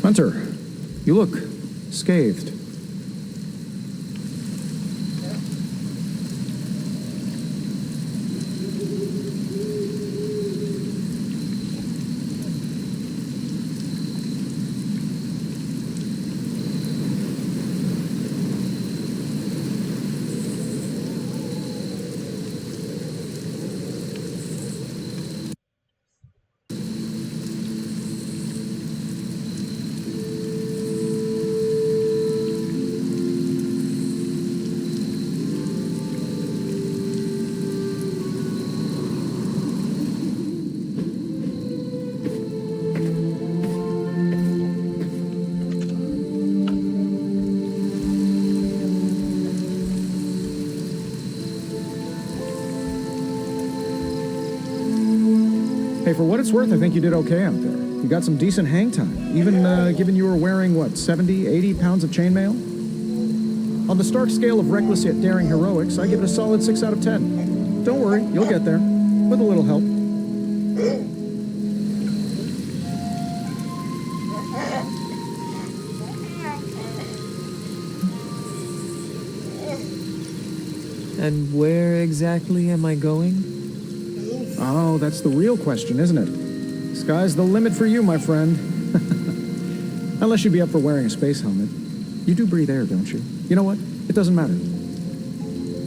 Hunter, you look scathed. Hey, for what it's worth, I think you did okay out there. You got some decent hang time, even given you were wearing, what, 70, 80 pounds of chainmail? On the Stark scale of reckless yet daring heroics, I give it a solid 6 out of 10. Don't worry, you'll get there, with a little help. And where exactly am I going? Oh, that's the real question, isn't it? Sky's the limit for you, my friend. Unless you'd be up for wearing a space helmet. You do breathe air, don't you? You know what? It doesn't matter.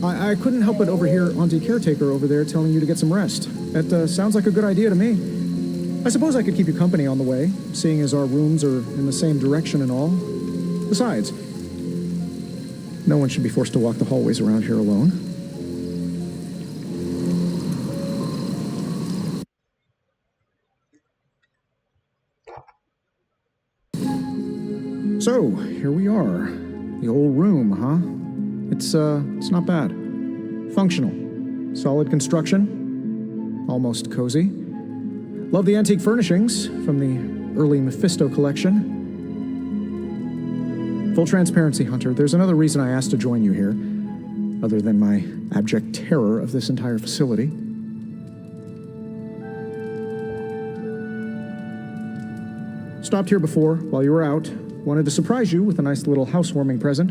I couldn't help but overhear Auntie Caretaker over there telling you to get some rest. That sounds like a good idea to me. I suppose I could keep you company on the way, seeing as our rooms are in the same direction and all. Besides, no one should be forced to walk the hallways around here alone. So, here we are. The old room, huh? It's not bad. Functional. Solid construction. Almost cozy. Love the antique furnishings from the early Mephisto collection. Full transparency, Hunter, there's another reason I asked to join you here, other than my abject terror of this entire facility. Stopped here before, while you were out. Wanted to surprise you with a nice little housewarming present.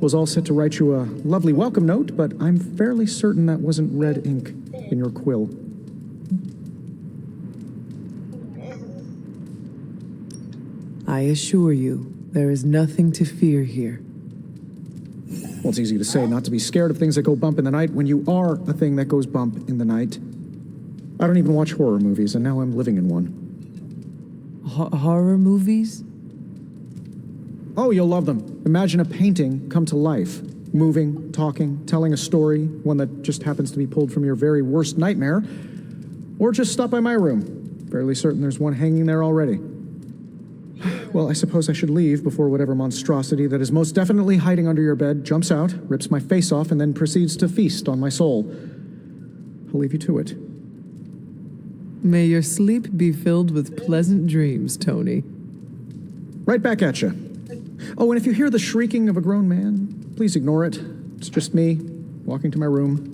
Was all set to write you a lovely welcome note, but I'm fairly certain that wasn't red ink in your quill. I assure you, there is nothing to fear here. Well, it's easy to say not to be scared of things that go bump in the night when you are a thing that goes bump in the night. I don't even watch horror movies, and now I'm living in one. Horror movies? Oh, you'll love them. Imagine a painting come to life. Moving, talking, telling a story, one that just happens to be pulled from your very worst nightmare. Or just stop by my room. Fairly certain there's one hanging there already. Well, I suppose I should leave before whatever monstrosity that is most definitely hiding under your bed jumps out, rips my face off, and then proceeds to feast on my soul. I'll leave you to it. May your sleep be filled with pleasant dreams, Tony. Right back at you. Oh, and if you hear the shrieking of a grown man, please ignore it. It's just me, walking to my room.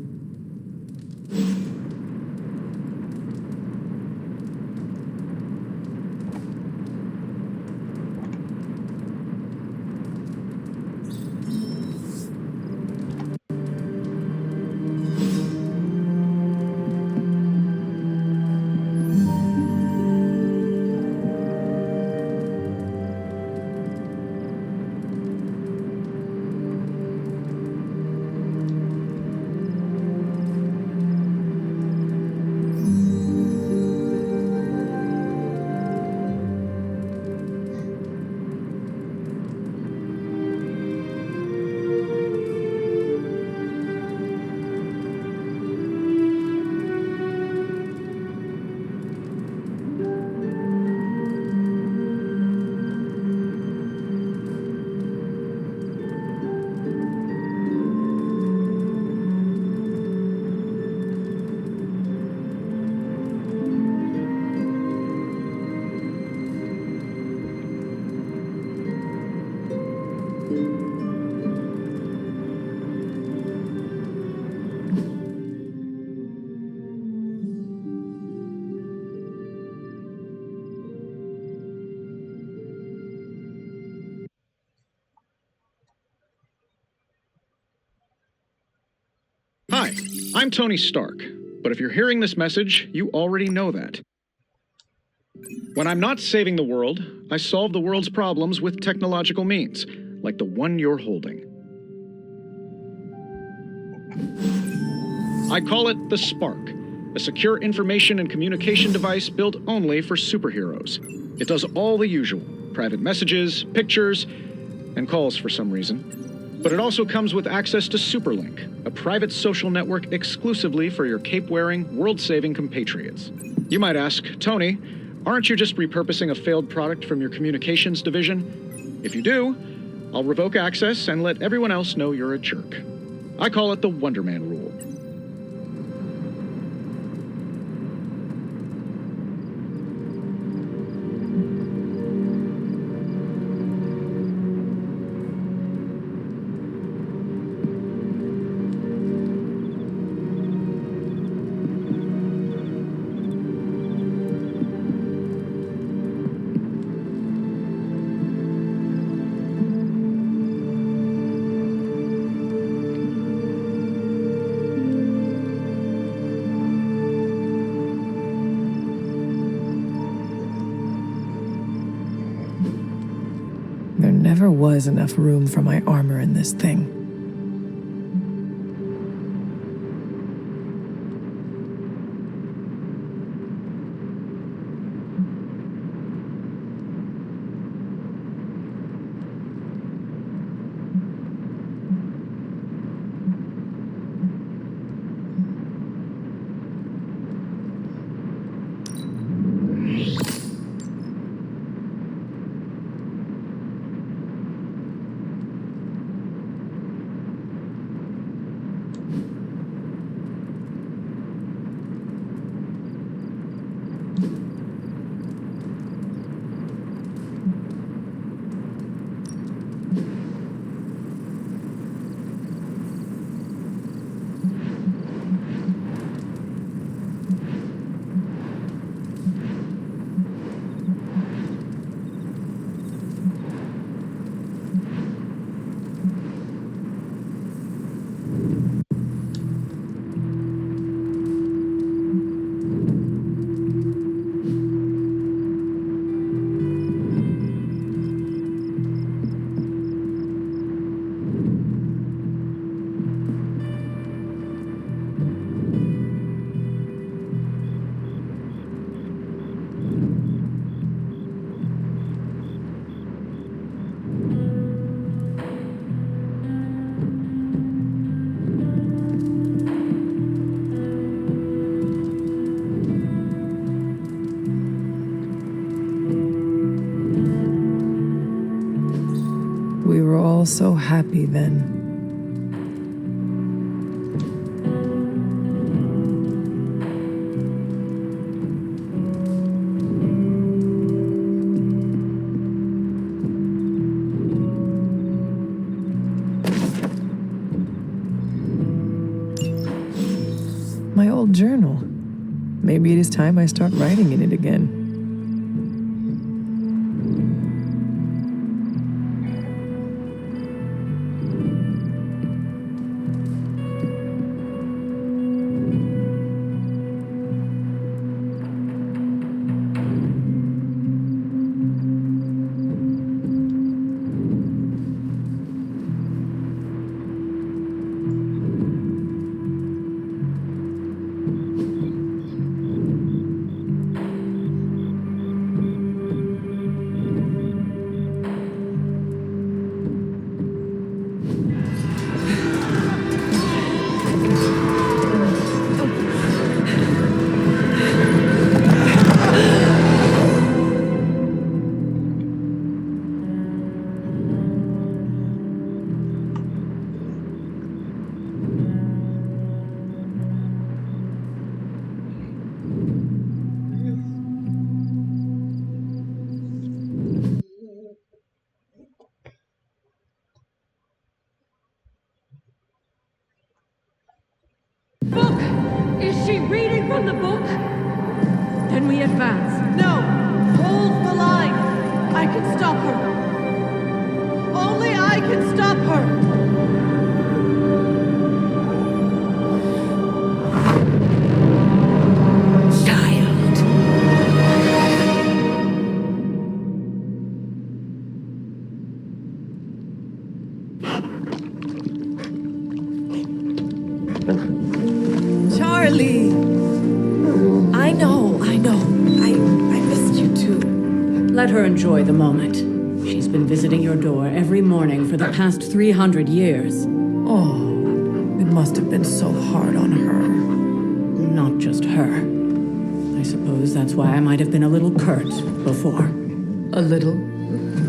I'm Tony Stark, but if you're hearing this message, you already know that. When I'm not saving the world, I solve the world's problems with technological means, like the one you're holding. I call it the Spark, a secure information and communication device built only for superheroes. It does all the usual, private messages, pictures, and calls for some reason. But it also comes with access to Superlink, a private social network exclusively for your cape-wearing, world-saving compatriots. You might ask, Tony, aren't you just repurposing a failed product from your communications division? If you do, I'll revoke access and let everyone else know you're a jerk. I call it the Wonder Man rule. There never was enough room for my armor in this thing. We were all so happy then. My old journal. Maybe it is time I start writing in it again. Book! Is she reading from the book? Then we advance. No! Hold the line! I can stop her! Only I can stop her! Oh, I know. I missed you too. Let her enjoy the moment. She's been visiting your door every morning for the past 300 years. Oh, it must have been so hard on her. Not just her. I suppose that's why I might have been a little curt before. A little?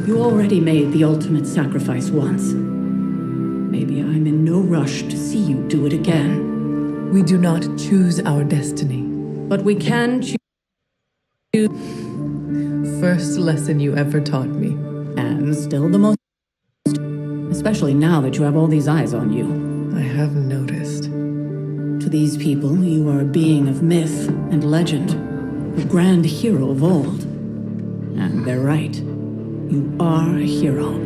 You already made the ultimate sacrifice once. Maybe I'm in no rush to see you do it again. We do not choose our destiny. But we can choose. First lesson you ever taught me. And still the most. Especially now that you have all these eyes on you. I have noticed. To these people, you are a being of myth and legend, a grand hero of old. And they're right. You are a hero.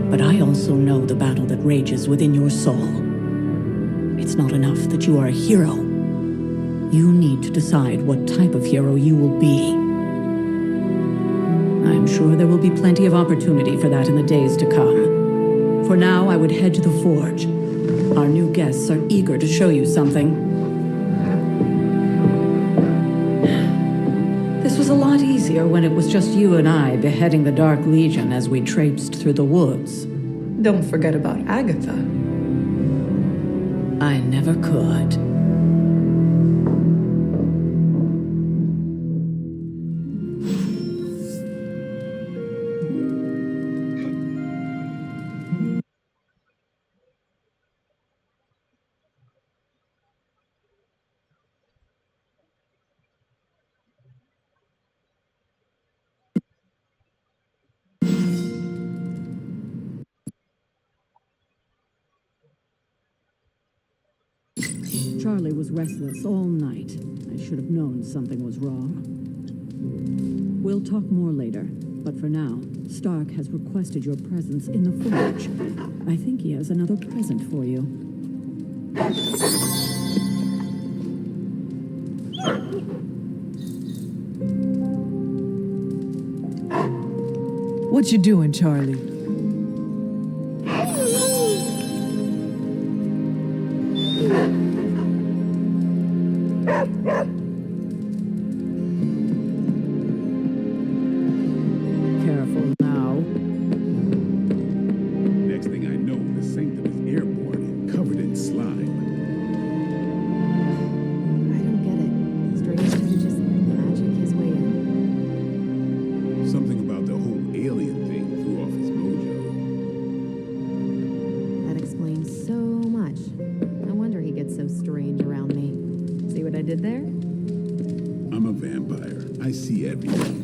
But I also know the battle that rages within your soul. It's not enough that you are a hero. You need to decide what type of hero you will be. I'm sure there will be plenty of opportunity for that in the days to come. For now, I would head to the forge. Our new guests are eager to show you something. This was a lot easier when it was just you and I beheading the Dark Legion as we traipsed through the woods. Don't forget about Agatha. I never could. Charlie was restless all night. I should have known something was wrong. We'll talk more later, but for now, Stark has requested your presence in the forge. I think he has another present for you. What you doing, Charlie? Careful now. Next thing I know, the sanctum is airborne and covered in slime. I don't get it. Strange can just magic his way in. Something about the whole alien thing threw off his mojo. That explains so much. No wonder he gets so strange around me. See what I did there? I'm a vampire. I see everything.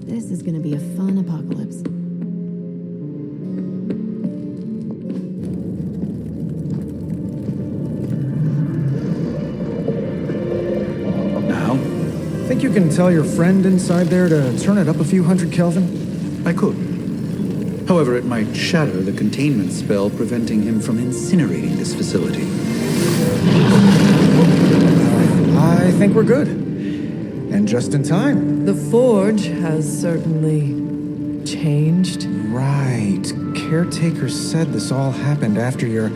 This is gonna be a fun apocalypse. Now, Think you can tell your friend inside there to turn it up a few hundred Kelvin? I could. However, it might shatter the containment spell preventing him from incinerating this facility. I think we're good. And just in time. The forge has certainly changed. Right. Caretaker said this all happened after your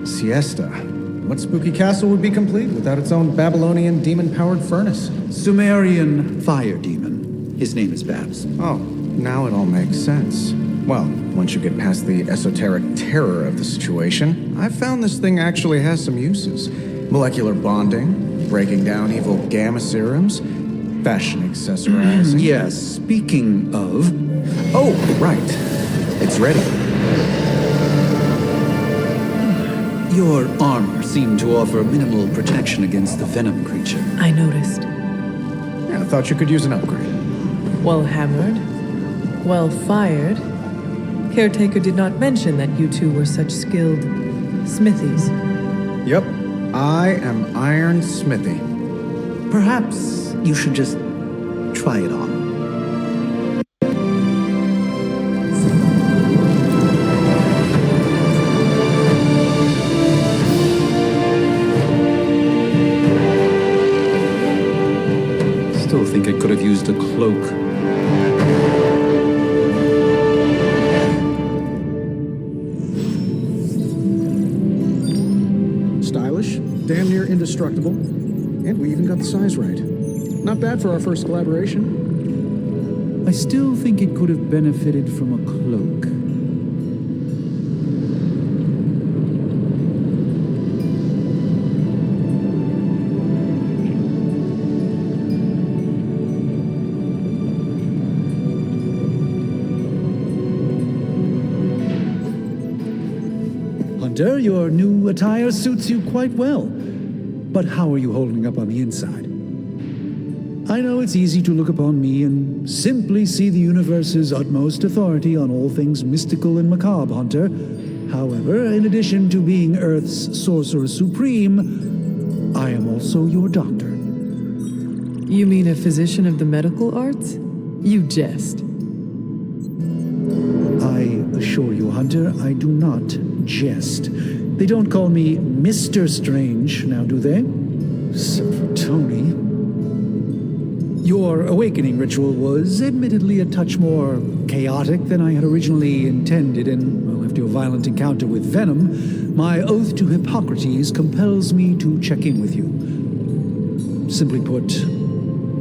siesta. What spooky castle would be complete without its own Babylonian demon-powered furnace? Sumerian fire demon. His name is Babs. Oh, now it all makes sense. Well, once you get past the esoteric terror of the situation, I've found this thing actually has some uses. Molecular bonding, breaking down evil gamma serums, fashion accessorizing. Yes, speaking of... Oh, right. It's ready. Your armor seemed to offer minimal protection against the venom creature. I noticed. Yeah, I thought you could use an upgrade. Well hammered, well fired. Caretaker did not mention that you two were such skilled smithies. Yep, I am Iron Smithy. Perhaps you should just try it on. Still think I could have used a cloak. Stylish, damn near indestructible. indestructible. And we even got the size right. Not bad for our first collaboration. I still think it could have benefited from a cloak. Hunter, your new attire suits you quite well. But how are you holding up on the inside? I know it's easy to look upon me and simply see the universe's utmost authority on all things mystical and macabre, Hunter. However, in addition to being Earth's Sorcerer Supreme, I am also your doctor. You mean a physician of the medical arts? You jest. I assure you, Hunter, I do not jest. They don't call me Mr. Strange, now do they? Except for Tony. Your awakening ritual was admittedly a touch more chaotic than I had originally intended, and, well, after your violent encounter with Venom, my oath to Hippocrates compels me to check in with you. Simply put,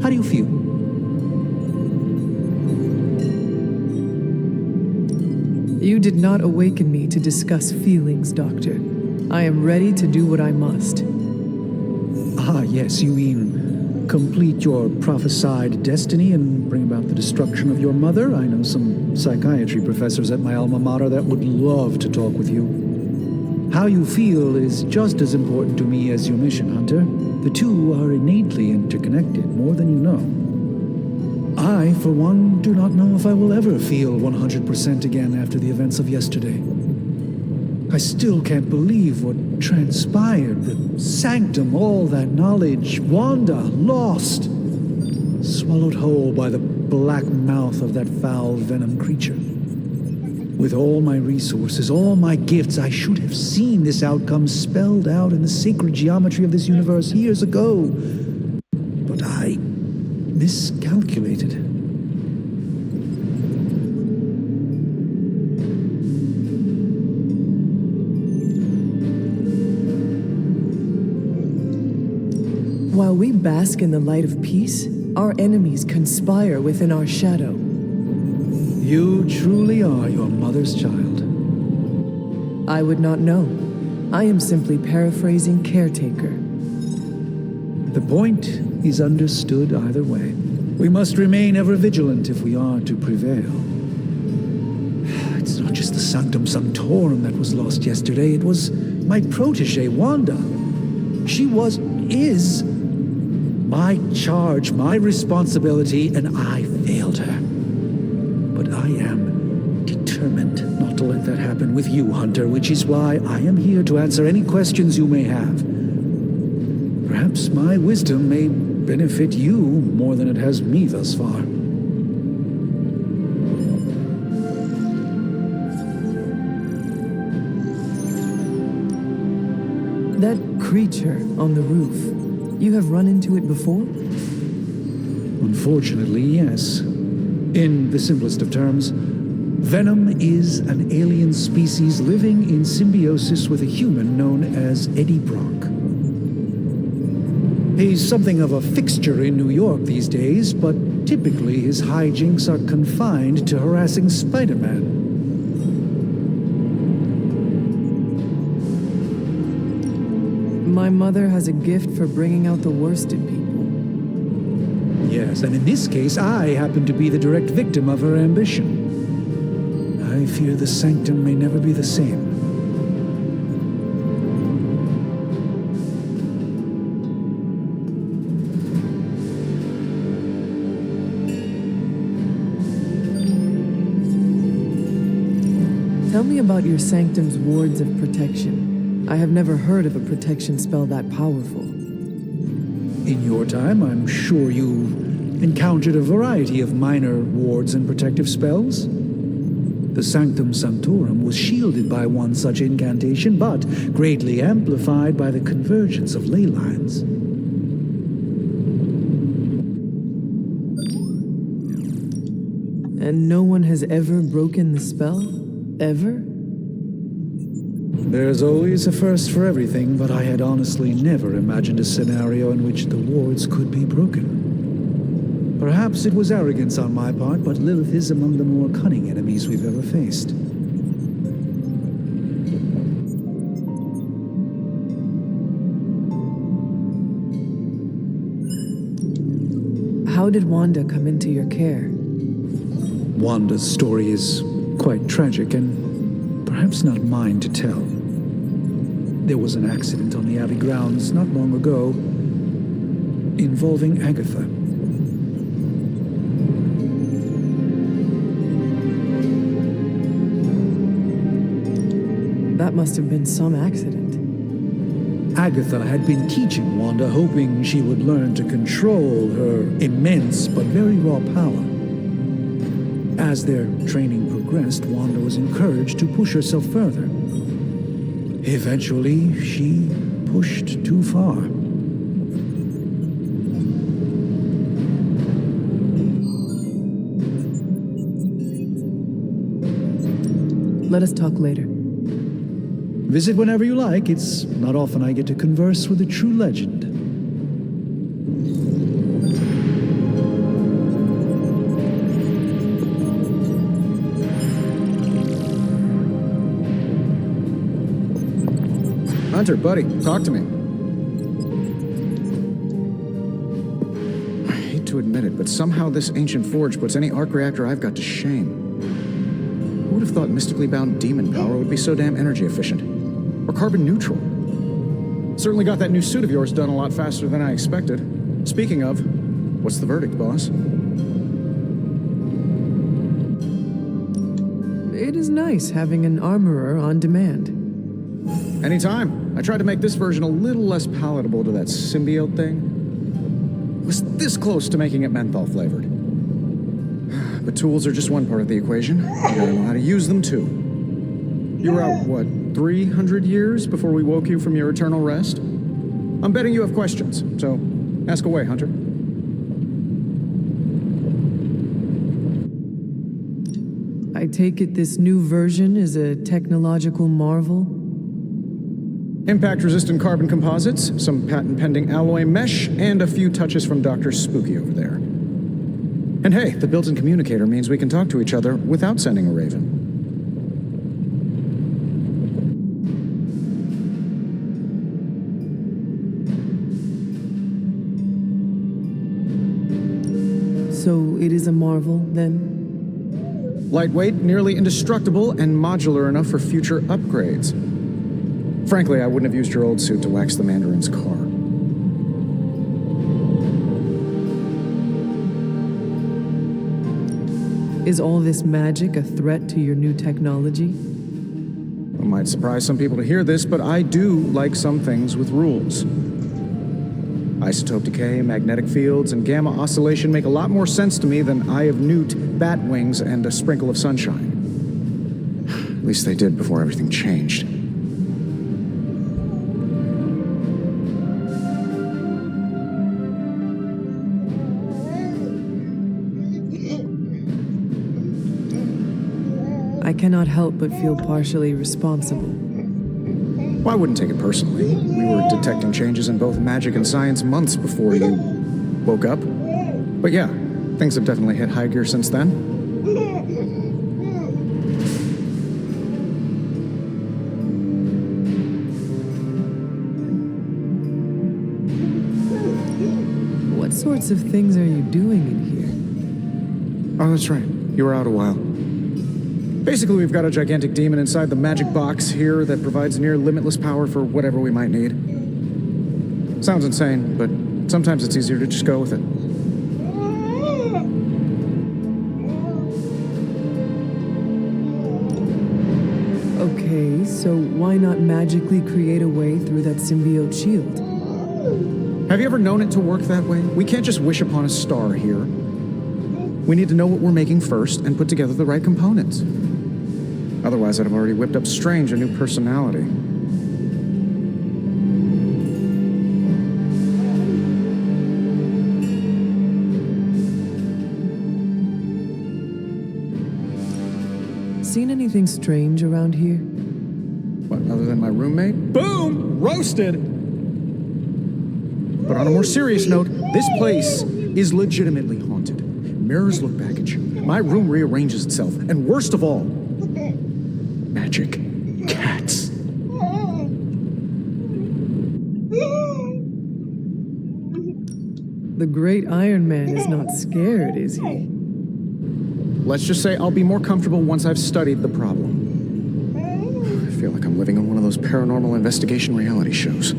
how do you feel? You did not awaken me to discuss feelings, Doctor. I am ready to do what I must. Ah, yes, you mean complete your prophesied destiny and bring about the destruction of your mother? I know some psychiatry professors at my alma mater that would love to talk with you. How you feel is just as important to me as your mission, Hunter. The two are innately interconnected, more than you know. I, for one, do not know if I will ever feel 100% again after the events of yesterday. I still can't believe what transpired. The sanctum, all that knowledge, Wanda, lost. Swallowed whole by the black mouth of that foul venom creature. With all my resources, all my gifts, I should have seen this outcome spelled out in the sacred geometry of this universe years ago. But I miscalculated. While we bask in the light of peace, our enemies conspire within our shadow. You truly are your mother's child. I would not know. I am simply paraphrasing Caretaker. The point is understood either way. We must remain ever vigilant if we are to prevail. It's not just the Sanctum Sanctorum that was lost yesterday. It was my protege, Wanda. She is my charge, my responsibility, and I failed her. But I am determined not to let that happen with you, Hunter, which is why I am here to answer any questions you may have. Perhaps my wisdom may benefit you more than it has me thus far. That creature on the roof, you have run into it before? Unfortunately, yes. In the simplest of terms, Venom is an alien species living in symbiosis with a human known as Eddie Brock. He's something of a fixture in New York these days, but typically his hijinks are confined to harassing Spider-Man. My mother has a gift for bringing out the worst in people. Yes, and in this case, I happen to be the direct victim of her ambition. I fear the Sanctum may never be the same. Tell me about your Sanctum's wards of protection. I have never heard of a protection spell that powerful. In your time, I'm sure you encountered a variety of minor wards and protective spells. The Sanctum Sanctorum was shielded by one such incantation, but greatly amplified by the convergence of ley lines. And no one has ever broken the spell? Ever? There's always a first for everything, but I had honestly never imagined a scenario in which the wards could be broken. Perhaps it was arrogance on my part, but Lilith is among the more cunning enemies we've ever faced. How did Wanda come into your care? Wanda's story is quite tragic and perhaps not mine to tell. There was an accident on the Abbey grounds not long ago involving Agatha. That must have been some accident. Agatha had been teaching Wanda, hoping she would learn to control her immense but very raw power. As their training progressed, Wanda was encouraged to push herself further. Eventually, she pushed too far. Let us talk later. Visit whenever you like. It's not often I get to converse with a true legend. Hunter, buddy, talk to me. I hate to admit it, but somehow this ancient forge puts any arc reactor I've got to shame. Who would have thought mystically bound demon power would be so damn energy efficient? Or carbon neutral? Certainly got that new suit of yours done a lot faster than I expected. Speaking of, what's the verdict, boss? It is nice having an armorer on demand. Anytime. I tried to make this version a little less palatable to that symbiote thing. It was this close to making it menthol flavored. But tools are just one part of the equation. You gotta know how to use them too. You were out, what, 300 years before we woke you from your eternal rest? I'm betting you have questions, so ask away, Hunter. I take it this new version is a technological marvel? Impact-resistant carbon composites, some patent-pending alloy mesh, and a few touches from Dr. Spooky over there. And hey, the built-in communicator means we can talk to each other without sending a raven. So it is a marvel, then? Lightweight, nearly indestructible, and modular enough for future upgrades. Frankly, I wouldn't have used your old suit to wax the Mandarin's car. Is all this magic a threat to your new technology? It might surprise some people to hear this, but I do like some things with rules. Isotope decay, magnetic fields, and gamma oscillation make a lot more sense to me than Eye of Newt, bat wings, and a sprinkle of sunshine. At least they did before everything changed. I cannot help but feel partially responsible. Well, I wouldn't take it personally. We were detecting changes in both magic and science months before you woke up. But yeah, things have definitely hit high gear since then. What sorts of things are you doing in here? Oh, that's right. You were out a while. Basically, we've got a gigantic demon inside the magic box here that provides near limitless power for whatever we might need. Sounds insane, but sometimes it's easier to just go with it. Okay, so why not magically create a way through that symbiote shield? Have you ever known it to work that way? We can't just wish upon a star here. We need to know what we're making first and put together the right components. Otherwise, I'd have already whipped up Strange a new personality. Seen anything strange around here? What, other than than my roommate. Boom! Roasted! But on a more serious note, this place is legitimately haunted. Mirrors look back at you. My room rearranges itself. And worst of all, magic cats. The great Iron Man is not scared, is he? Let's just say I'll be more comfortable once I've studied the problem. I feel like I'm living in one of those paranormal investigation reality shows.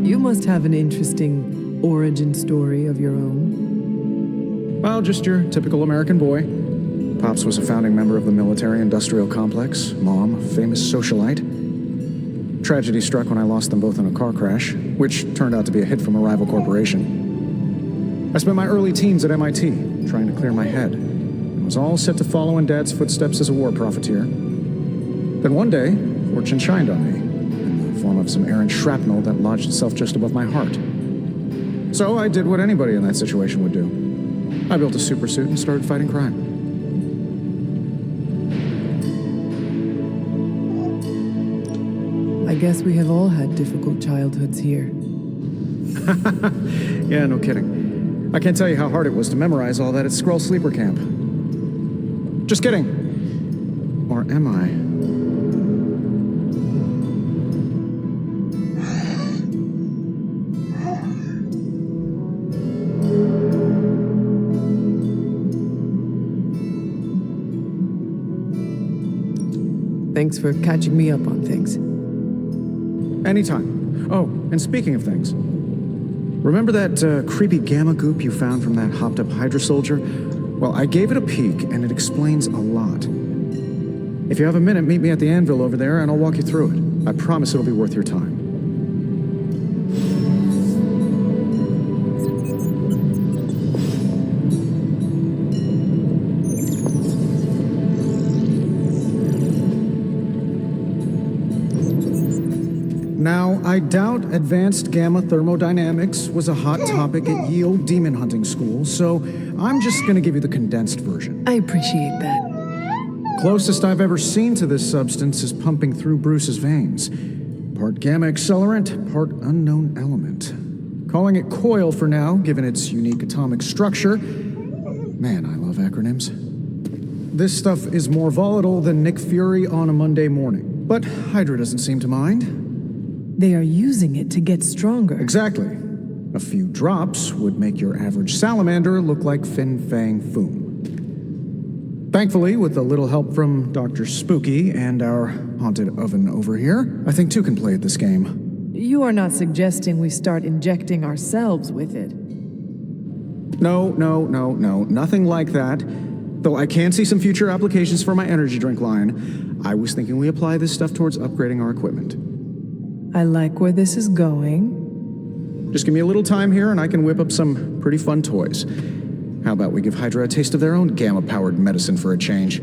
You must have an interesting origin story of your own. Well, just your typical American boy. Pops was a founding member of the military-industrial complex. Mom, a famous socialite. Tragedy struck when I lost them both in a car crash, which turned out to be a hit from a rival corporation. I spent my early teens at MIT, trying to clear my head, and was all set to follow in Dad's footsteps as a war profiteer. Then one day, fortune shined on me, in the form of some errant shrapnel that lodged itself just above my heart. So I did what anybody in that situation would do. I built a super suit and started fighting crime. I guess we have all had difficult childhoods here. Yeah, no kidding. I can't tell you how hard it was to memorize all that at Skrull Sleeper Camp. Just kidding. Or am I? Thanks for catching me up on things. Anytime. Oh, and speaking of things, remember that creepy gamma goop you found from that hopped-up Hydra soldier? Well, I gave it a peek, and it explains a lot. If you have a minute, meet me at the anvil over there, and I'll walk you through it. I promise it'll be worth your time. Now, I doubt advanced gamma thermodynamics was a hot topic at Ye Olde Demon Hunting School, so I'm just gonna give you the condensed version. I appreciate that. Closest I've ever seen to this substance is pumping through Bruce's veins. Part gamma accelerant, part unknown element. Calling it coil for now, given its unique atomic structure. Man, I love acronyms. This stuff is more volatile than Nick Fury on a Monday morning, but Hydra doesn't seem to mind. They are using it to get stronger. Exactly. A few drops would make your average salamander look like Fin Fang Foom. Thankfully, with a little help from Dr. Spooky and our haunted oven over here, I think two can play at this game. You are not suggesting we start injecting ourselves with it. No, nothing like that. Though I can see some future applications for my energy drink line. I was thinking we apply this stuff towards upgrading our equipment. I like where this is going. Just give me a little time here and I can whip up some pretty fun toys. How about we give Hydra a taste of their own gamma-powered medicine for a change?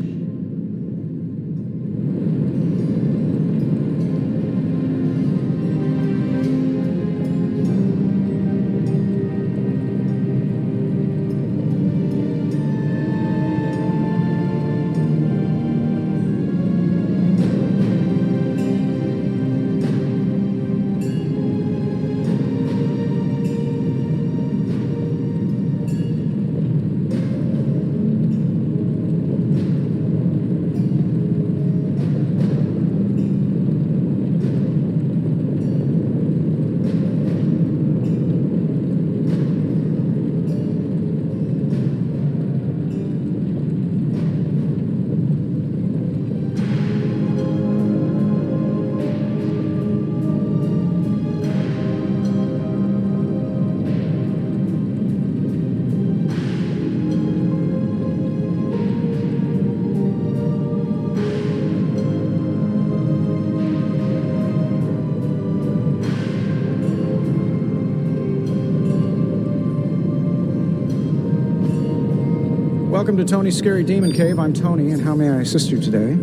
Welcome to Tony's Scary Demon Cave. I'm Tony, and how may I assist you today?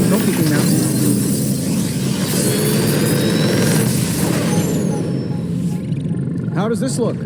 No peeking now. How does this look?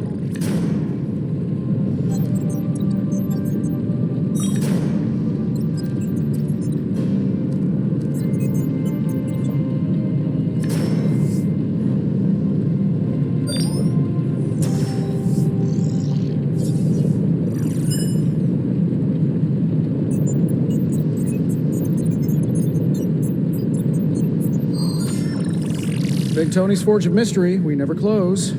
Big Tony's Forge of Mystery. We never close.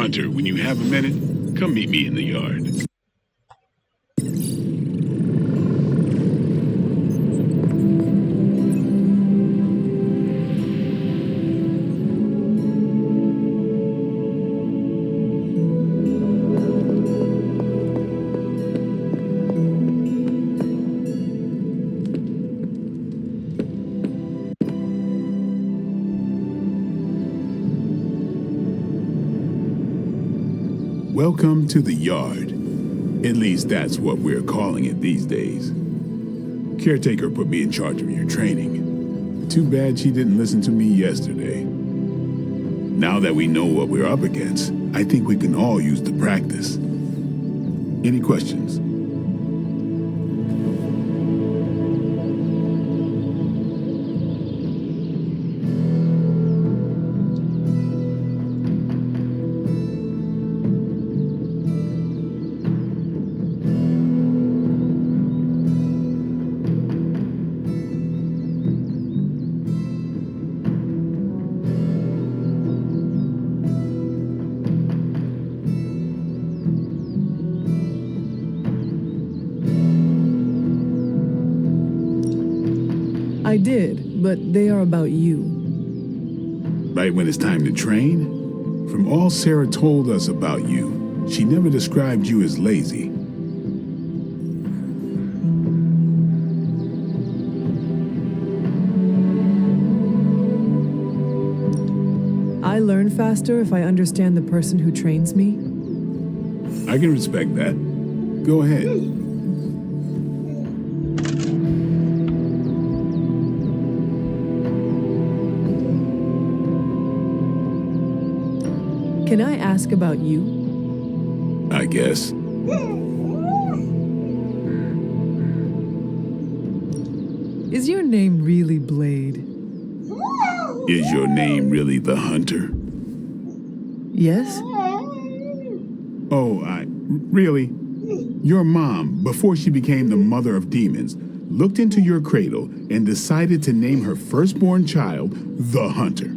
Hunter, when you have a minute, come meet me in the yard. Welcome to the yard. At least that's what we're calling it these days. Caretaker put me in charge of your training. Too bad she didn't listen to me yesterday. Now that we know what we're up against, I think we can all use the practice. Any questions? I did, but they are about you. Right when it's time to train? From all Sarah told us about you, she never described you as lazy. I learn faster if I understand the person who trains me. I can respect that. Go ahead. Can I ask about you? I guess. Is your name really Blade? Is your name really the Hunter? Yes? Oh, really? Your mom, before she became the mother of demons, looked into your cradle and decided to name her firstborn child the Hunter.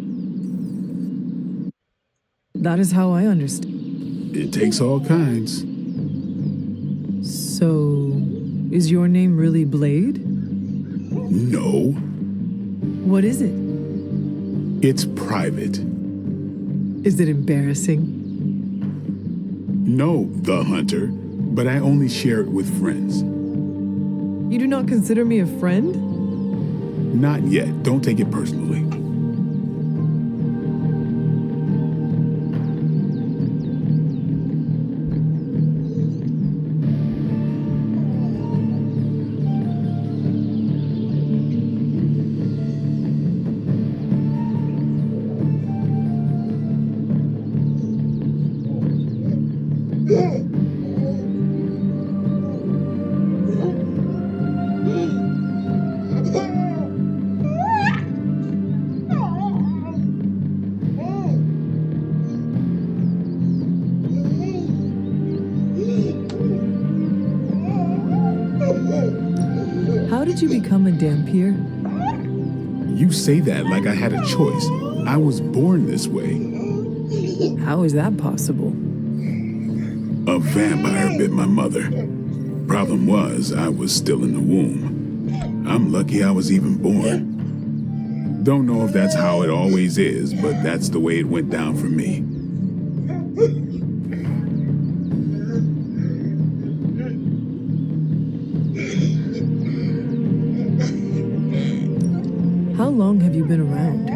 That is how I understand. It takes all kinds. So, is your name really Blade? No, What is it? it's private. Is it embarrassing? No, the Hunter, but I only share it with friends. You do not consider me a friend? Not yet. Don't take it personally. How did you become a Dampier? You say that like I had a choice. I was born this way. How is that possible? A vampire bit my mother. Problem was, I was still in the womb. I'm lucky I was even born. Don't know if that's how it always is, but that's the way it went down for me. How long have you been around?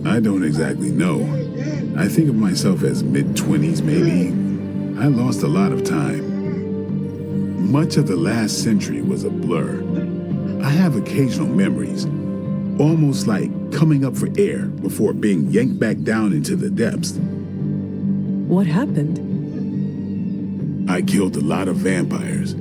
I don't exactly know. I think of myself as mid-20s, maybe. I lost a lot of time. Much of the last century was a blur. I have occasional memories, almost like coming up for air before being yanked back down into the depths. What happened? I killed a lot of vampires.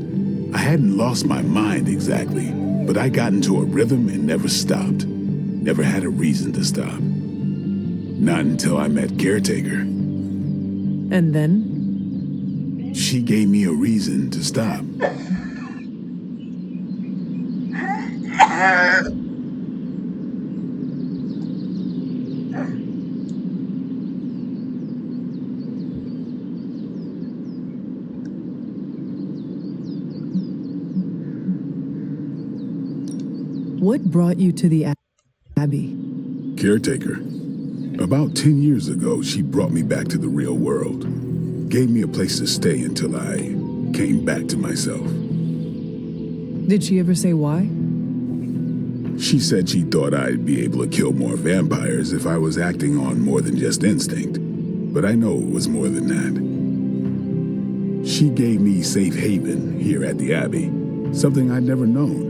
I hadn't lost my mind exactly, but I got into a rhythm and never stopped. Never had a reason to stop. Not until I met Caretaker. And then? She gave me a reason to stop. What brought you to the Abbey? Caretaker. About 10 years ago, she brought me back to the real world. Gave me a place to stay until I came back to myself. Did she ever say why? She said she thought I'd be able to kill more vampires if I was acting on more than just instinct. But I know it was more than that. She gave me safe haven here at the Abbey, something I'd never known.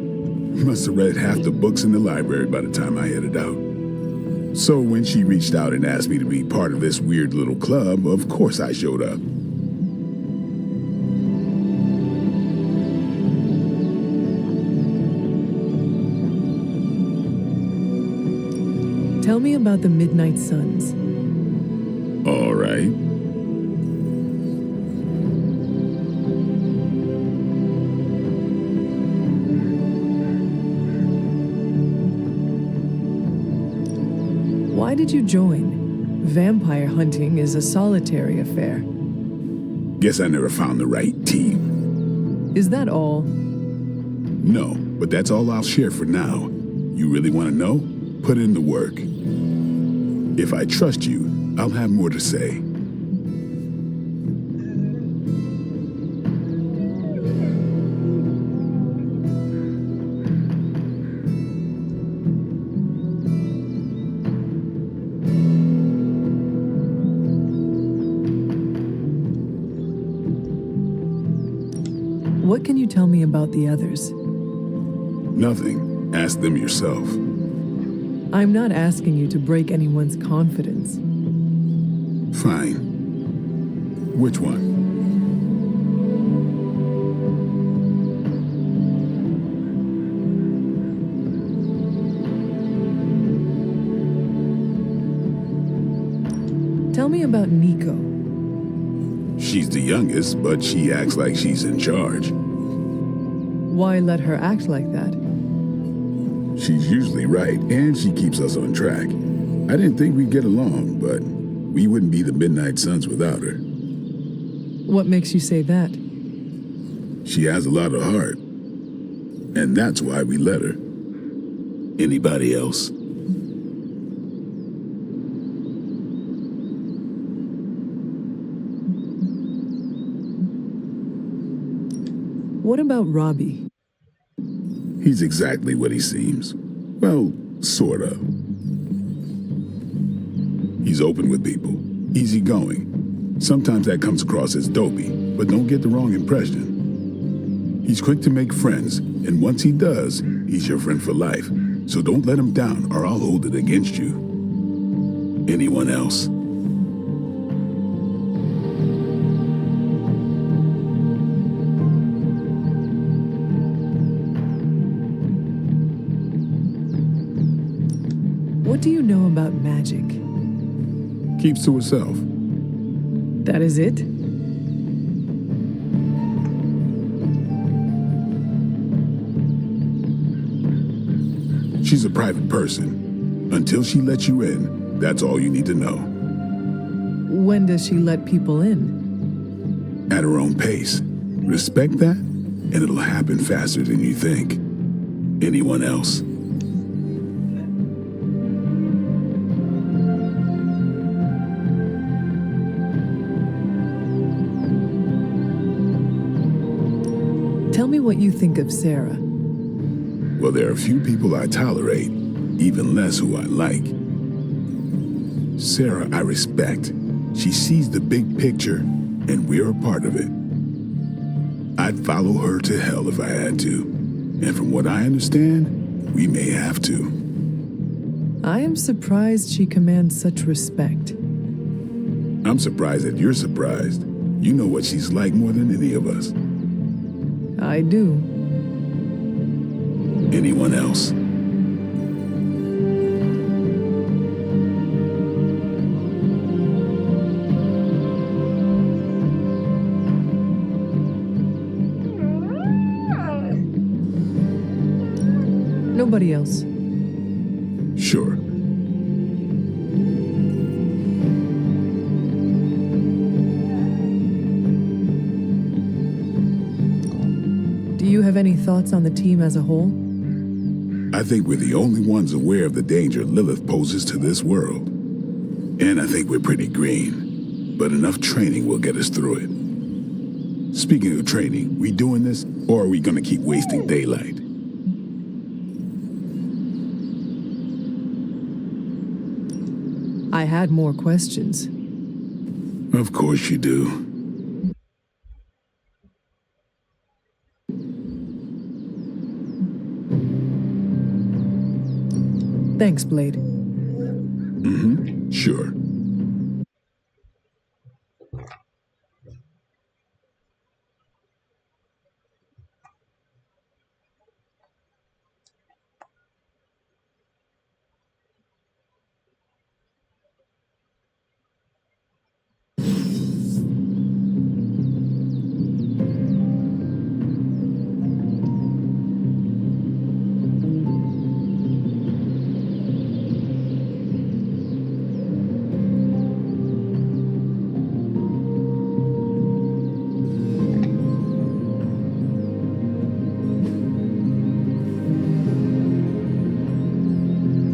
Must have read half the books in the library by the time I headed out. So when she reached out and asked me to be part of this weird little club, of course I showed up. Tell me about the Midnight Suns. All right. Why did you join? Vampire hunting is a solitary affair. Guess I never found the right team. Is that all? No, but that's all I'll share for now. You really want to know? Put in the work. If I trust you, I'll have more to say. What can you tell me about the others? Nothing. Ask them yourself. I'm not asking you to break anyone's confidence. Fine. Which one? Tell me about Nico. She's the youngest, but she acts like she's in charge. Why let her act like that? She's usually right, and she keeps us on track. I didn't think we'd get along, but we wouldn't be the Midnight Suns without her. What makes you say that? She has a lot of heart, and that's why we let her. Anybody else? What about Robbie? He's exactly what he seems. Well, sorta. He's open with people, easygoing. Sometimes that comes across as dopey, but don't get the wrong impression. He's quick to make friends, and once he does, he's your friend for life. So don't let him down, or I'll hold it against you. Anyone else? What do you know about magic? Keeps to herself. That is it? She's a private person. Until she lets you in, that's all you need to know. When does she let people in? At her own pace. Respect that, and it'll happen faster than you think. Anyone else? me what you think of Sarah. Well, there are few people I tolerate, even less who I like. Sarah, I respect. She sees the big picture, and we're a part of it. I'd follow her to hell if I had to. And from what I understand, we may have to. I am surprised she commands such respect. I'm surprised that you're surprised. You know what she's like more than any of us. I do. Anyone else? Nobody else. Sure. Do you have any thoughts on the team as a whole? I think we're the only ones aware of the danger Lilith poses to this world. And I think we're pretty green. But enough training will get us through it. Speaking of training, we doing this, or are we gonna keep wasting daylight? I had more questions. Of course you do. Thanks, Blade. Sure.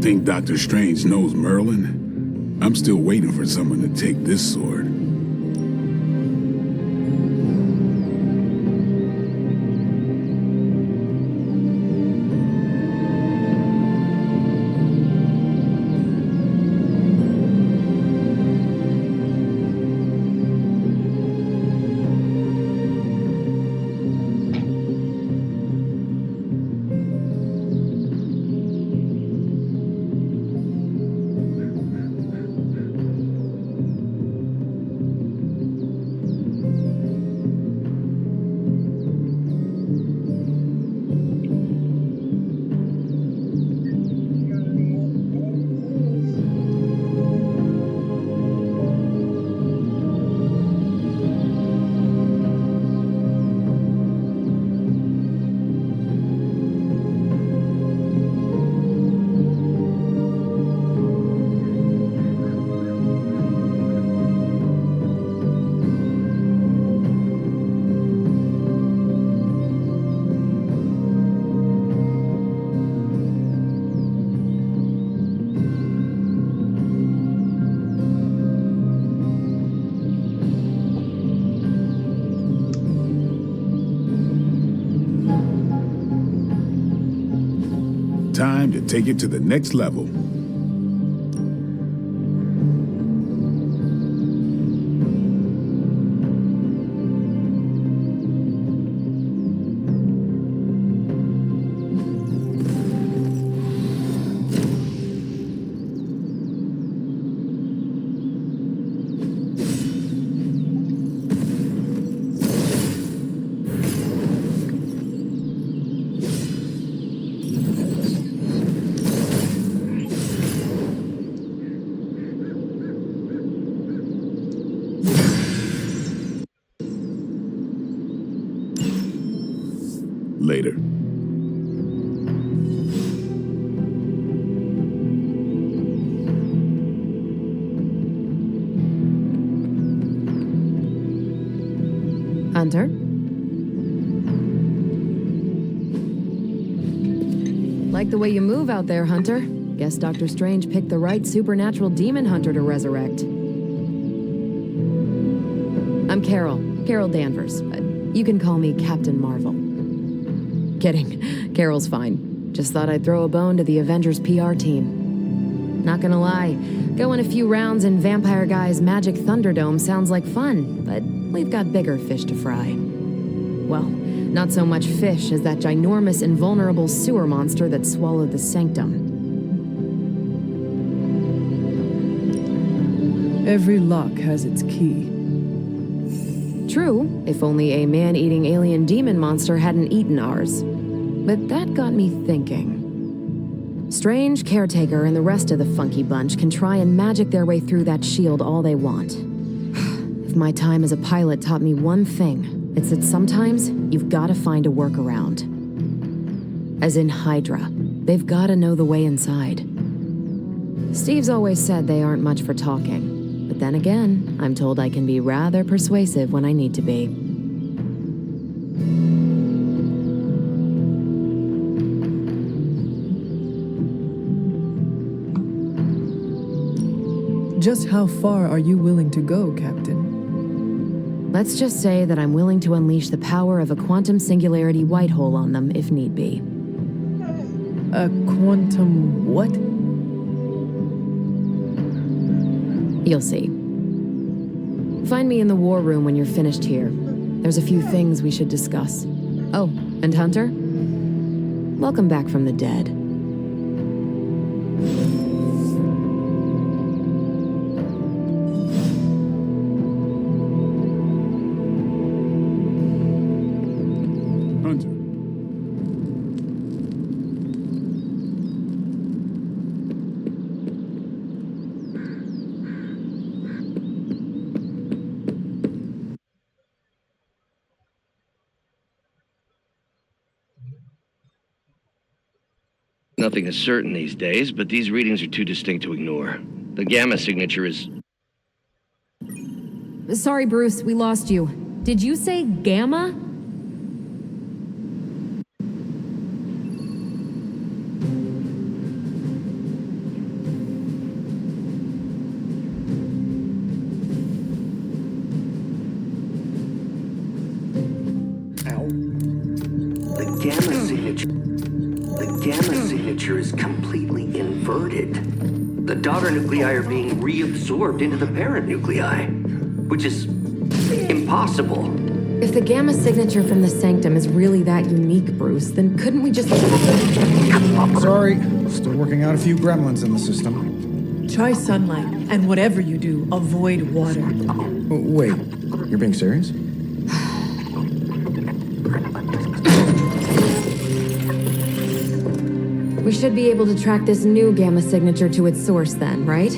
Think Dr. Strange knows Merlin? I'm still waiting for someone to take this sword. Time to take it to the next level. Later. Hunter? Like the way you move out there, Hunter. Guess Dr. Strange picked the right supernatural demon hunter to resurrect. I'm Carol Danvers. You can call me Captain Marvel. kidding. Carol's fine. Just thought I'd throw a bone to the Avengers PR team. Not gonna lie, going a few rounds in Vampire Guy's Magic Thunderdome sounds like fun, but we've got bigger fish to fry. Well, not so much fish as that ginormous invulnerable sewer monster that swallowed the Sanctum. Every lock has its key. True, if only a man-eating alien demon monster hadn't eaten ours. But that got me thinking. Strange, Caretaker, and the rest of the funky bunch can try and magic their way through that shield all they want. If my time as a pilot taught me one thing, it's that sometimes you've gotta find a workaround. As in Hydra, they've gotta know the way inside. Steve's always said they aren't much for talking. But then again, I'm told I can be rather persuasive when I need to be. Just how far are you willing to go, Captain? Let's just say that I'm willing to unleash the power of a quantum singularity white hole on them if need be. A quantum what? You'll see. Find me in the war room when you're finished here. There's a few things we should discuss. Oh, and Hunter? Welcome back from the dead. Hunter. Nothing is certain these days, but these readings are too distinct to ignore. The gamma signature is... Sorry, Bruce, we lost you. Did you say gamma? The gamma signature is completely inverted. The daughter nuclei are being reabsorbed into the parent nuclei, which is impossible. If the gamma signature from the Sanctum is really that unique, Bruce, then couldn't we just... Sorry, still working out a few gremlins in the system. Try sunlight, and whatever you do, avoid water. Wait, you're being serious? We should be able to track this new gamma signature to its source then, right?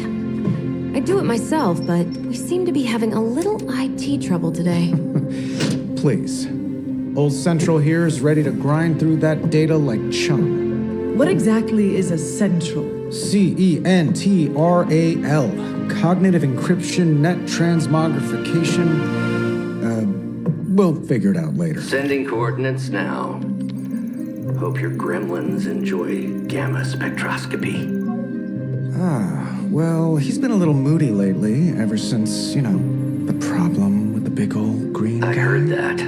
I'd do it myself, but we seem to be having a little IT trouble today. Please. Old Central here is ready to grind through that data like chum. What exactly is a central? CENTRAL. Cognitive encryption, net transmogrification. We'll figure it out later. Sending coordinates now. Hope your gremlins enjoy gamma spectroscopy. Well, he's been a little moody lately, ever since, the problem with the big old green guy. I heard that.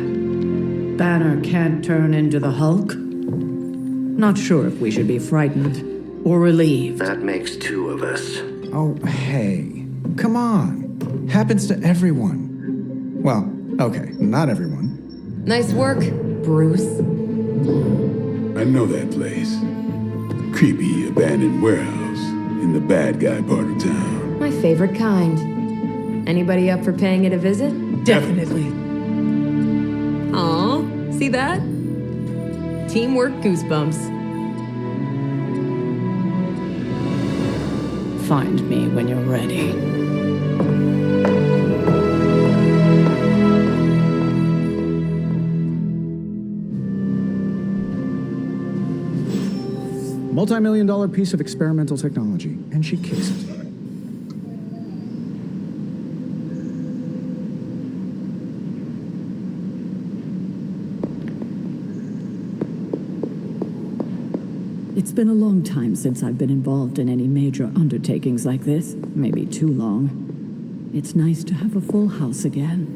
Banner can't turn into the Hulk? Not sure if we should be frightened or relieved. That makes two of us. Oh, hey. Come on. Happens to everyone. Well, okay, not everyone. Nice work, Bruce. I know that place. Creepy abandoned warehouse in the bad guy part of town. My favorite kind. Anybody up for paying it a visit? Definitely. Aw, see that? Teamwork goosebumps. Find me when you're ready. Multi-million-dollar piece of experimental technology, and she kicks it. It's been a long time since I've been involved in any major undertakings like this. Maybe too long. It's nice to have a full house again.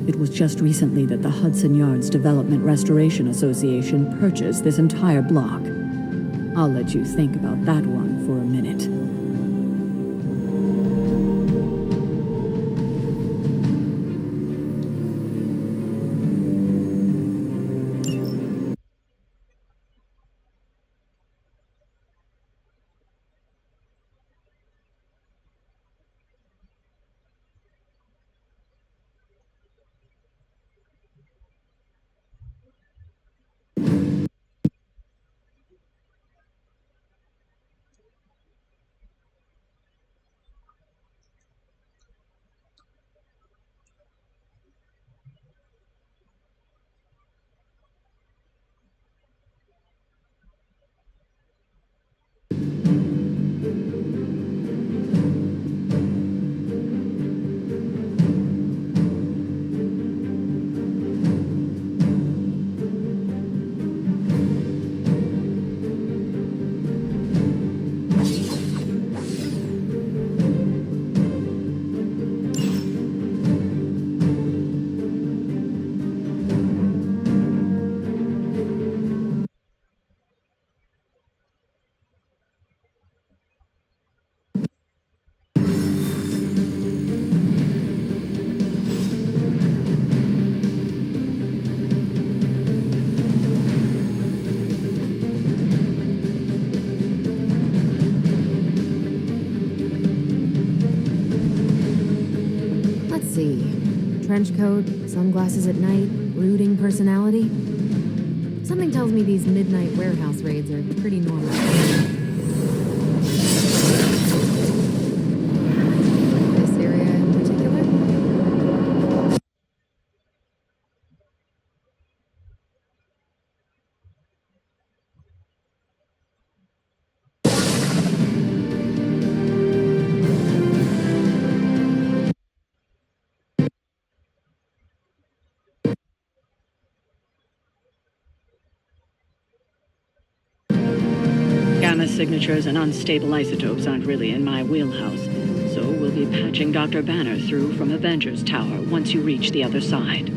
It was just recently that the Hudson Yards Development Restoration Association purchased this entire block. I'll let you think about that one for a minute. Trench coat, sunglasses at night, brooding personality. Something tells me these midnight warehouse raids are pretty normal. This area in particular? Gamma signatures and unstable isotopes aren't really in my wheelhouse, so we'll be patching Dr. Banner through from Avengers Tower once you reach the other side.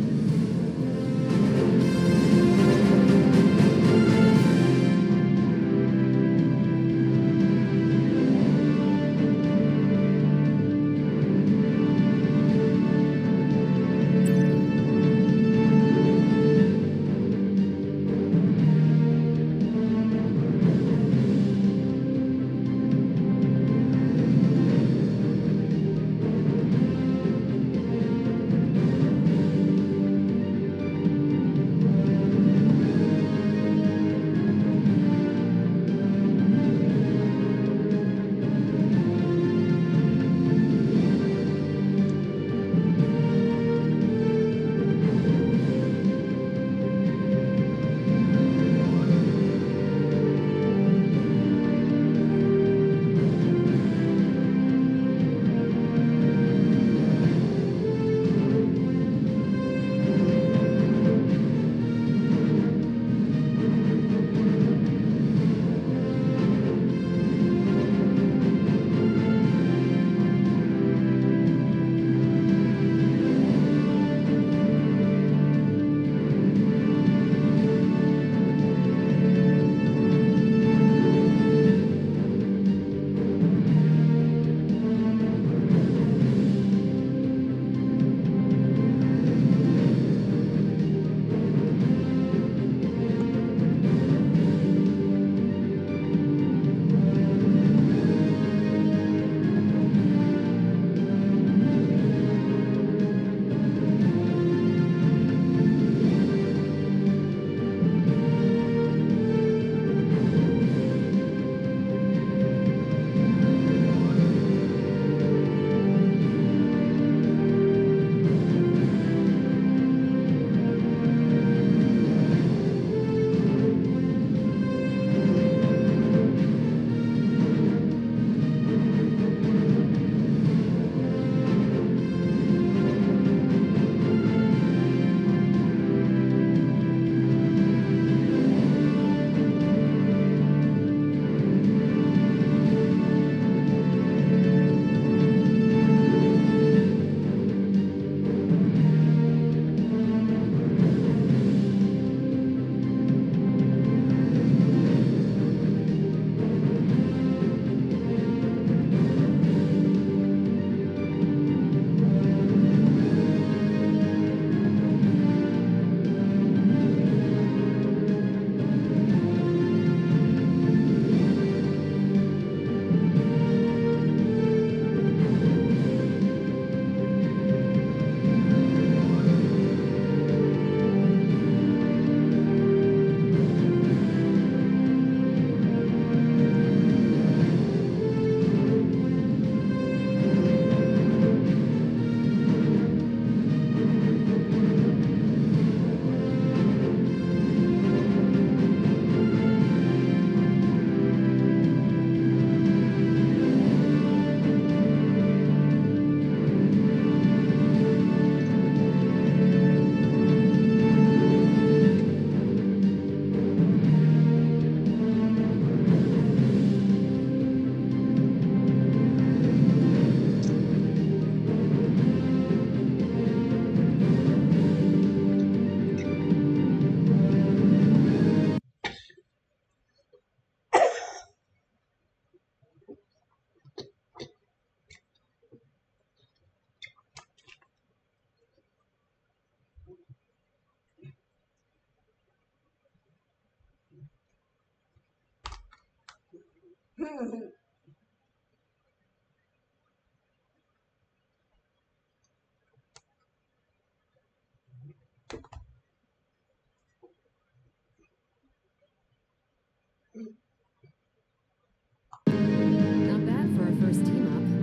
Not bad for a first team up.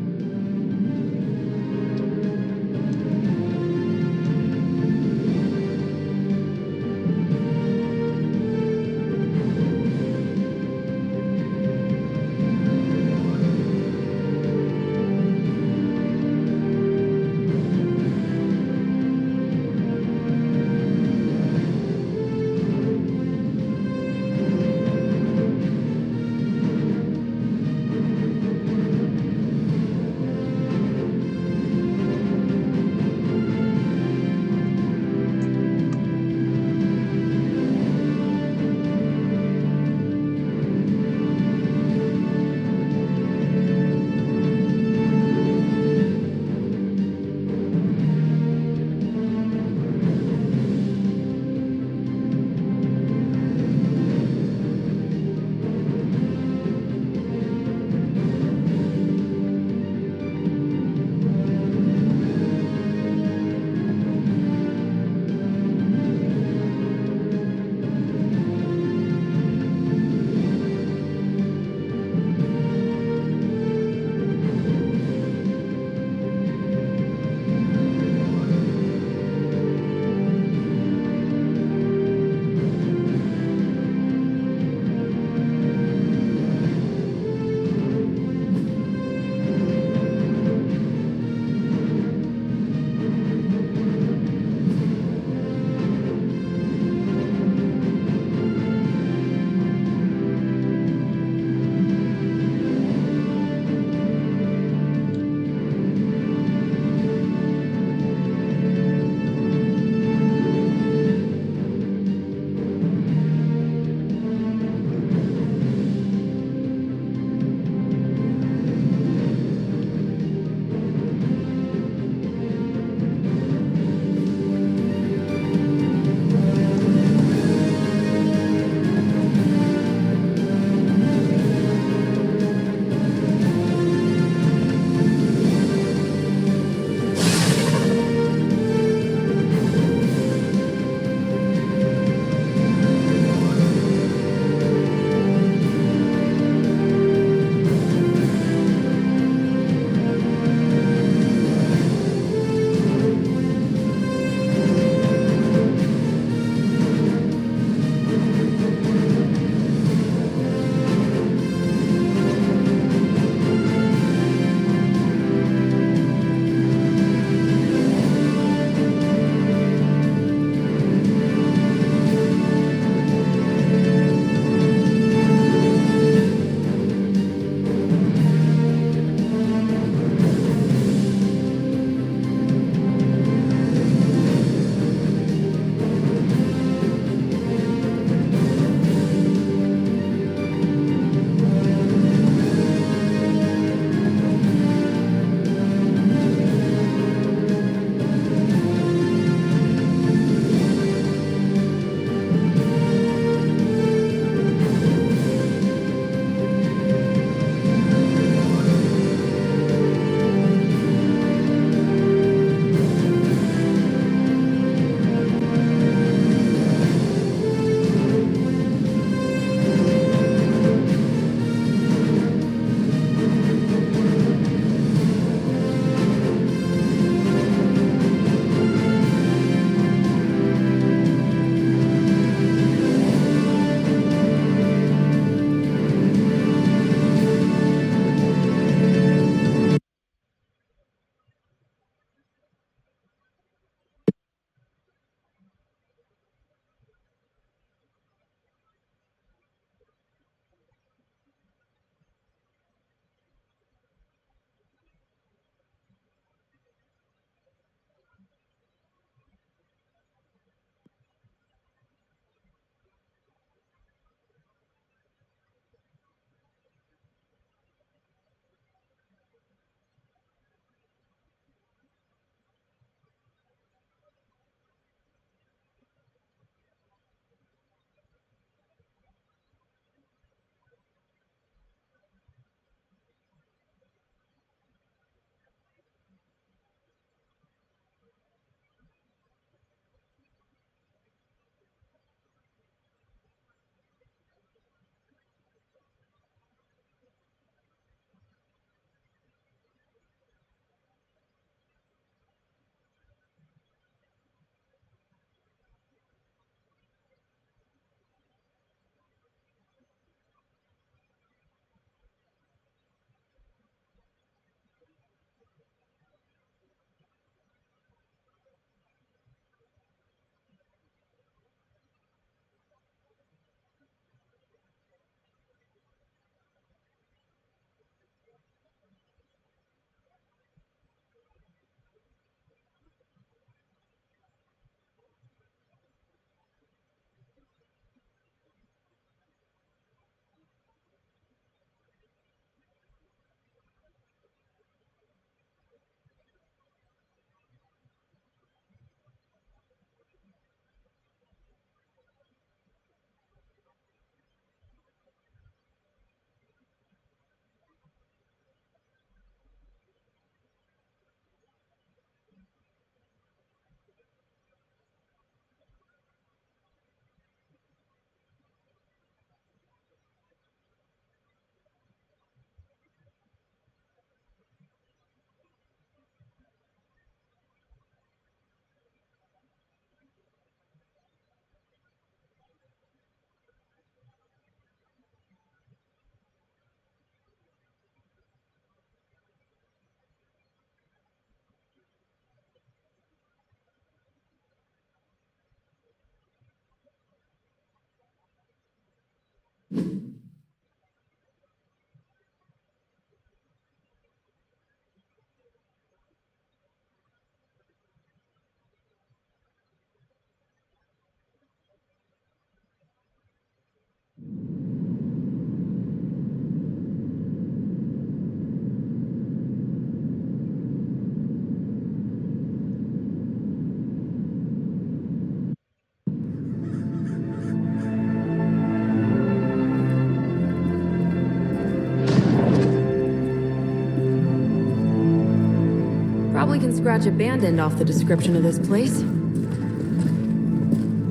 probably can scratch abandoned off the description of this place.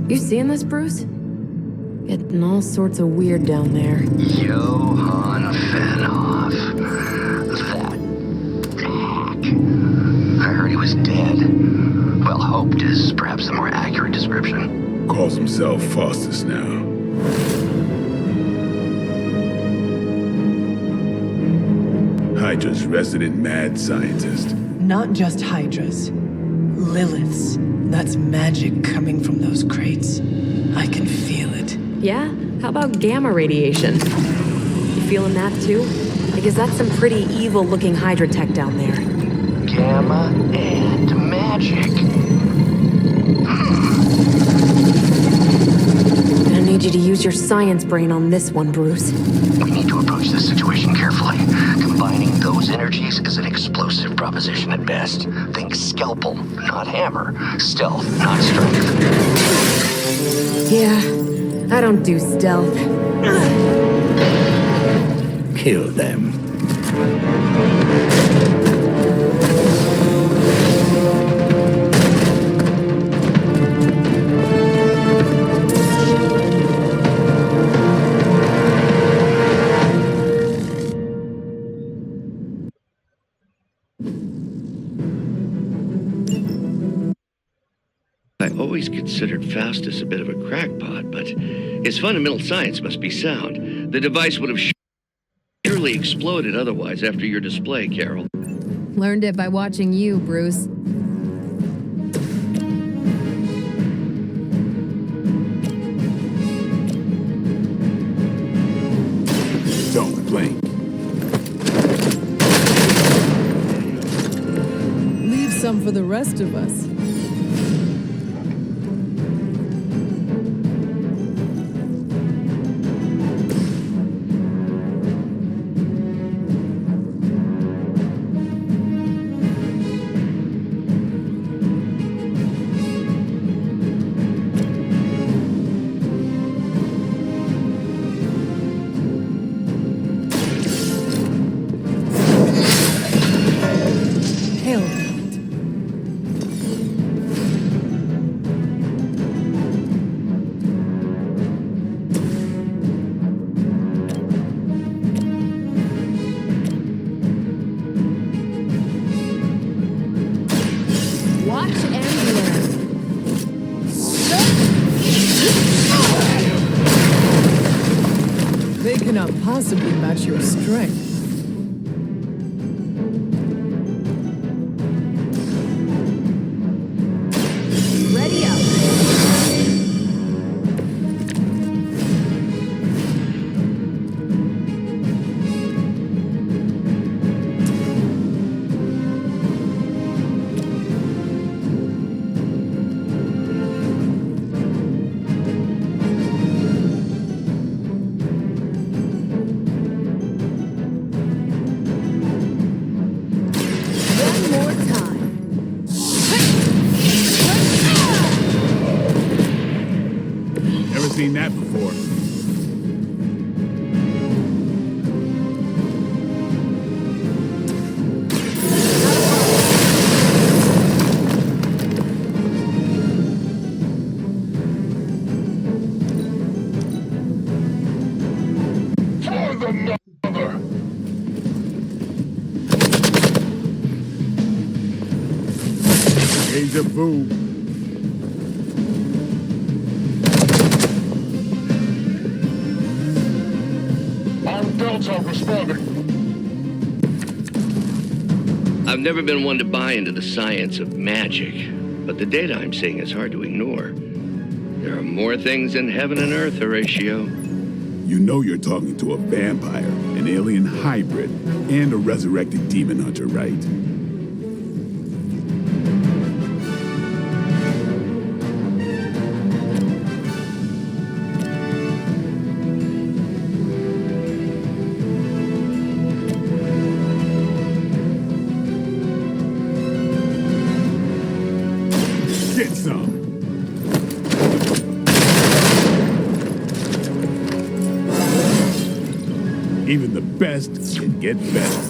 You seeing this, Bruce? Getting all sorts of weird down there. Johann Fenhoff. That hack. I heard he was dead. Well, hoped is perhaps the more accurate description. Calls himself Faustus now. Hydra's resident mad scientist. Not just Hydras. Liliths. That's magic coming from those crates. I can feel it. Yeah? How about gamma radiation? You feeling that too? Because that's some pretty evil-looking Hydra tech down there. Gamma and magic. Gonna need you to use your science brain on this one, Bruce. We need to approach this situation carefully. Combining those energies is an explosive proposition at best. Think scalpel, not hammer. Stealth, not strength. Yeah, I don't do stealth. Kill them. I always considered Faustus a bit of a crackpot, but his fundamental science must be sound. The device would have surely exploded otherwise after your display, Carol. Learned it by watching you, Bruce. Don't blink. Leave some for the rest of us. They cannot possibly match your strength. Ready up. Seen that before. For the mother. Deja vu. I've never been one to buy into the science of magic, but the data I'm seeing is hard to ignore. There are more things in heaven and earth, Horatio. You know you're talking to a vampire, an alien hybrid, and a resurrected demon hunter, right? Get some. Even the best can get better.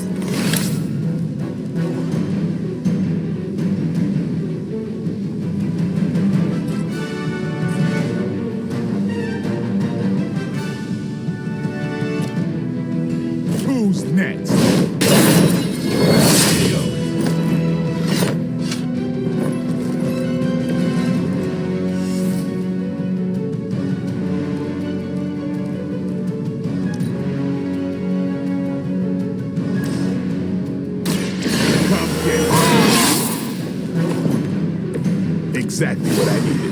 again. Exactly what I needed.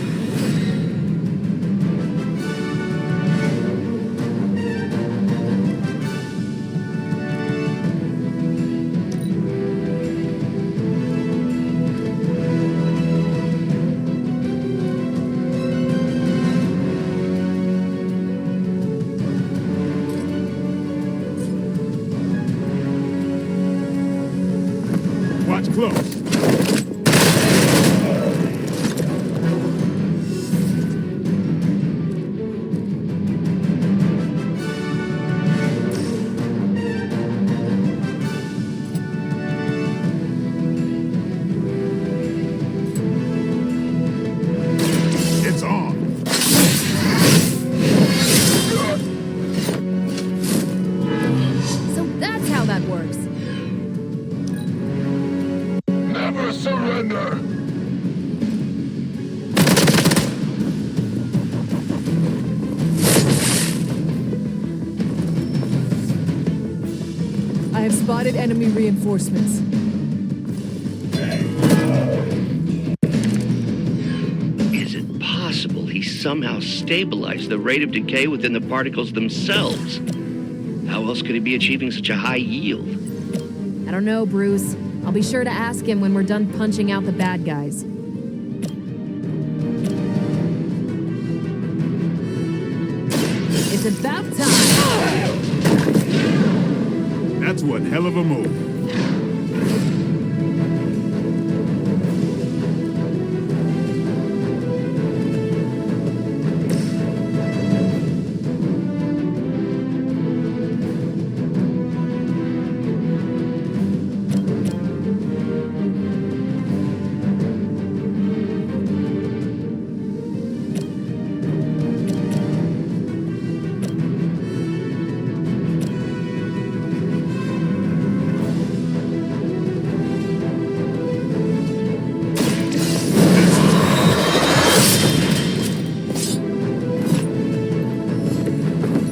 Watch close. It's on. So that's how that works. Never surrender. I have spotted enemy reinforcements. Is it possible he somehow stabilized the rate of decay within the particles themselves? How else could he be achieving such a high yield? I don't know, Bruce. I'll be sure to ask him when we're done punching out the bad guys. It's about time. That's one hell of a move.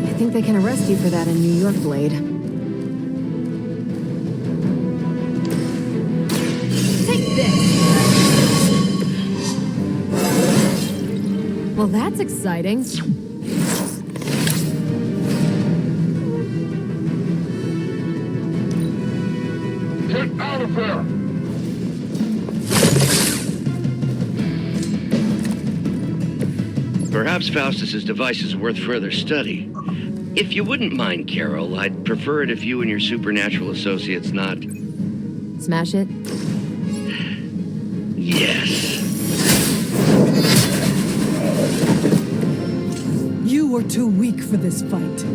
I think they can arrest you for that in New York, Blade. Take this! Well, that's exciting. Get out of there! Perhaps Faustus's device is worth further study. If you wouldn't mind, Carol, I'd prefer it if you and your supernatural associates not... Smash it? Yes. You are too weak for this fight.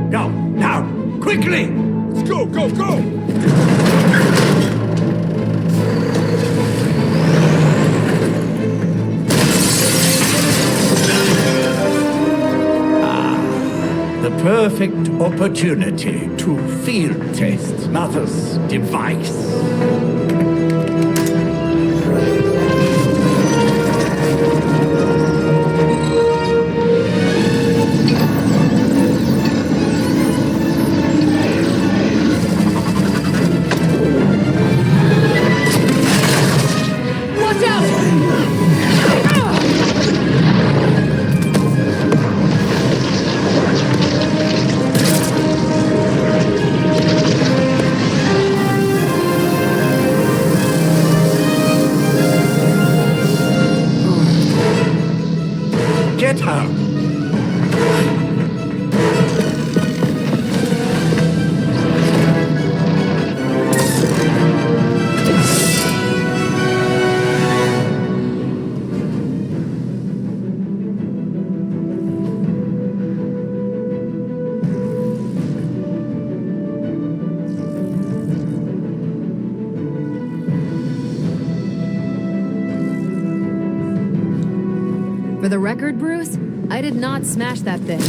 Now, now, quickly! Let's go, go, go! The perfect opportunity to field test Mother's device. Watch out! Get her! For the record, Bruce, I did not smash that thing.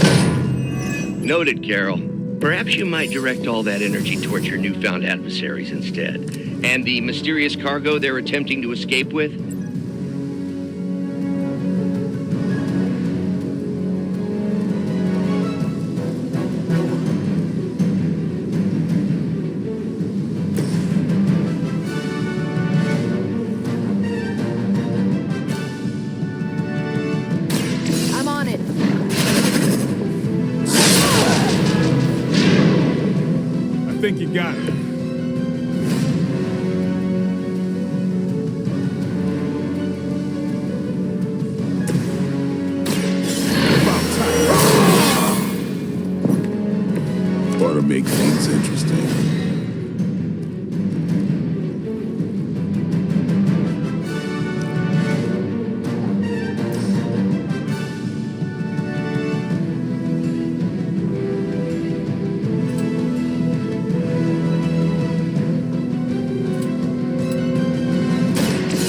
Noted, Carol. Perhaps you might direct all that energy towards your newfound adversaries instead. And the mysterious cargo they're attempting to escape with? think you got it. Ought to make things interesting.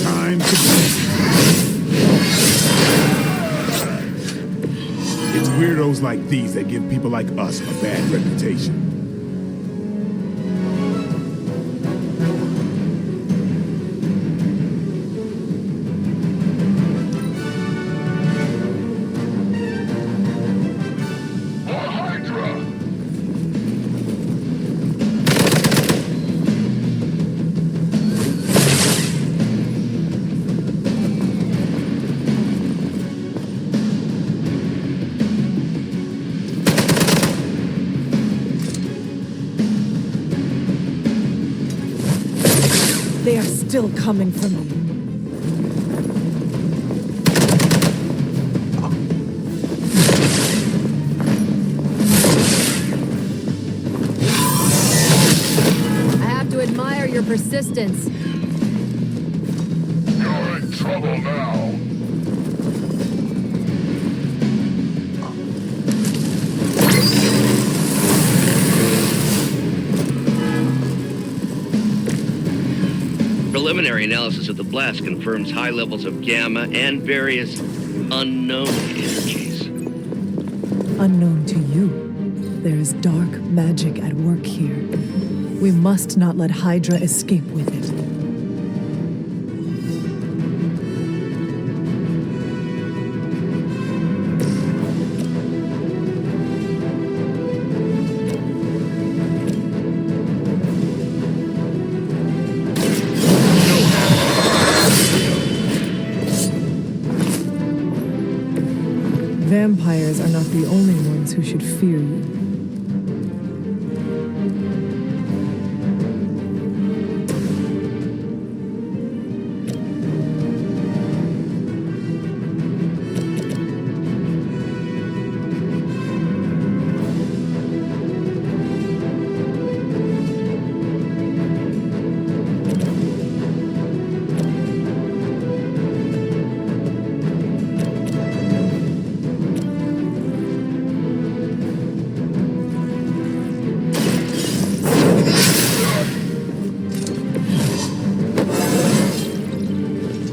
Time to It's weirdos like these that give people like us a bad reputation. They are still coming for me. I have to admire your persistence. You're in trouble now. Preliminary analysis of the blast confirms high levels of gamma and various unknown energies. Unknown to you, there is dark magic at work here. We must not let Hydra escape with it. Vampires are not the only ones who should fear you.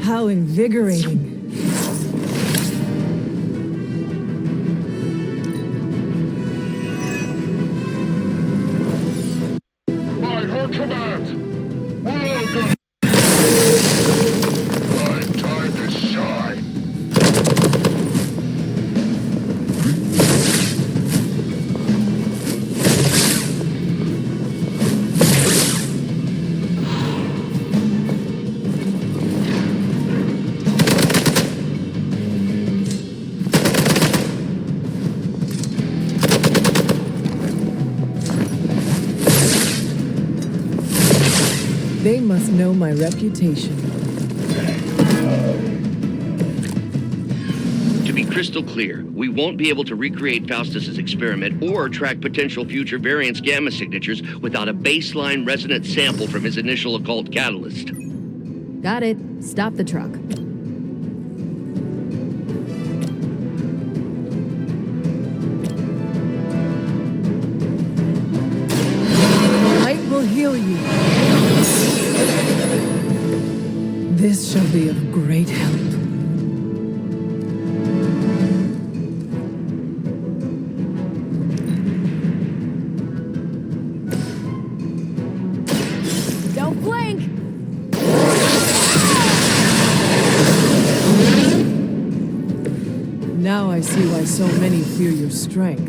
How invigorating. By her command, welcome. My time to shine. They must know my reputation. To be crystal clear, we won't be able to recreate Faustus's experiment or track potential future variance gamma signatures without a baseline resonant sample from his initial occult catalyst. Got it. Stop the truck. Light will heal you. This shall be of great help. Don't blink! Now I see why so many fear your strength.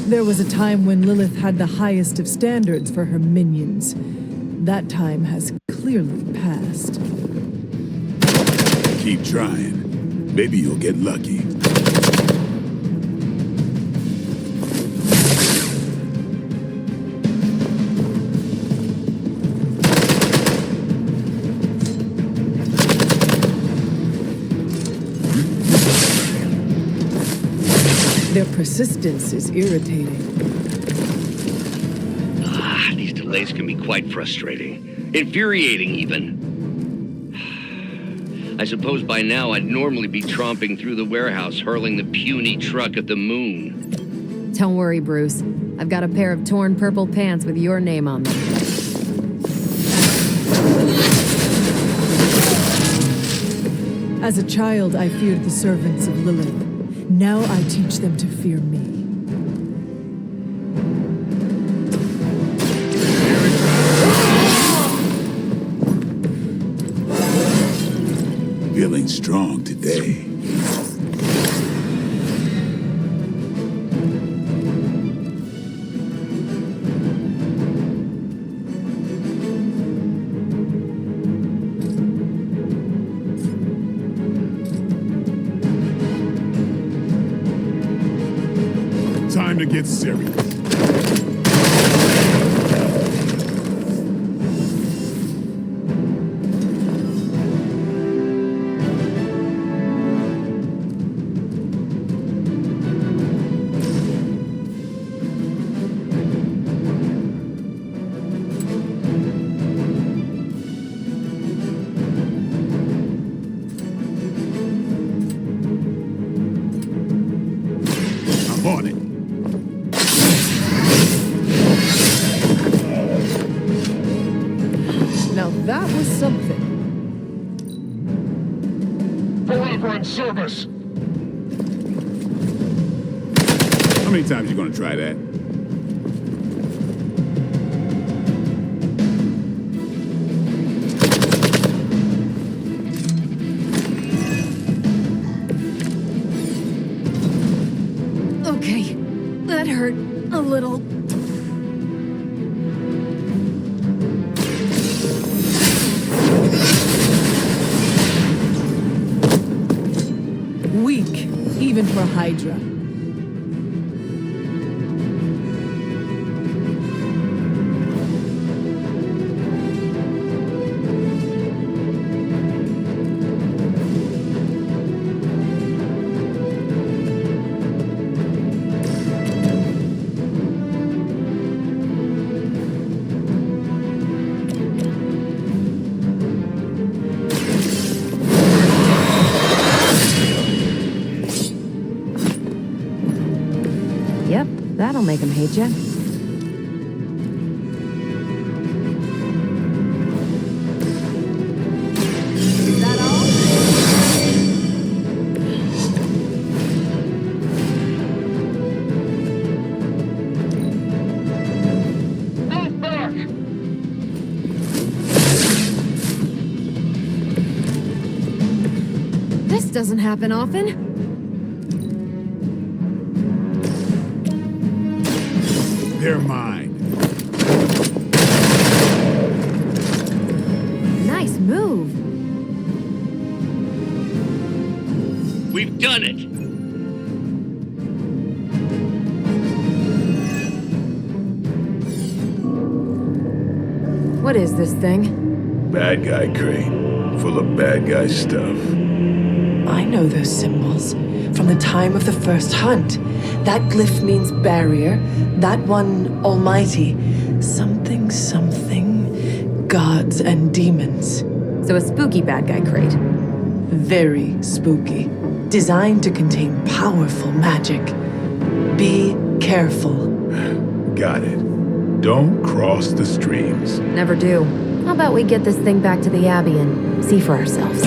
There was a time when Lilith had the highest of standards for her minions. That time has clearly passed. Keep trying. Maybe you'll get lucky. Their persistence is irritating. These delays can be quite frustrating. Infuriating, even. I suppose by now I'd normally be tromping through the warehouse, hurling the puny truck at the moon. Don't worry, Bruce. I've got a pair of torn purple pants with your name on them. As a child, I feared the servants of Lilith. Now I teach them to fear me. Feeling strong today. Time to get serious. I'm on it. Now that was something. Forever in service. How many times you gonna try that? Okay, that hurt a little. Weak, even for Hydra. Yep, that'll make him hate you. Is that all? Move back! This doesn't happen often. They're mine. Nice move. We've done it! What is this thing? Bad guy crate. Full of bad guy stuff. I know those symbols from the time of the first hunt. That glyph means barrier, that one almighty. Something, gods and demons. So a spooky bad guy crate. Very spooky. Designed to contain powerful magic. Be careful. Got it. Don't cross the streams. Never do. How about we get this thing back to the Abbey and see for ourselves?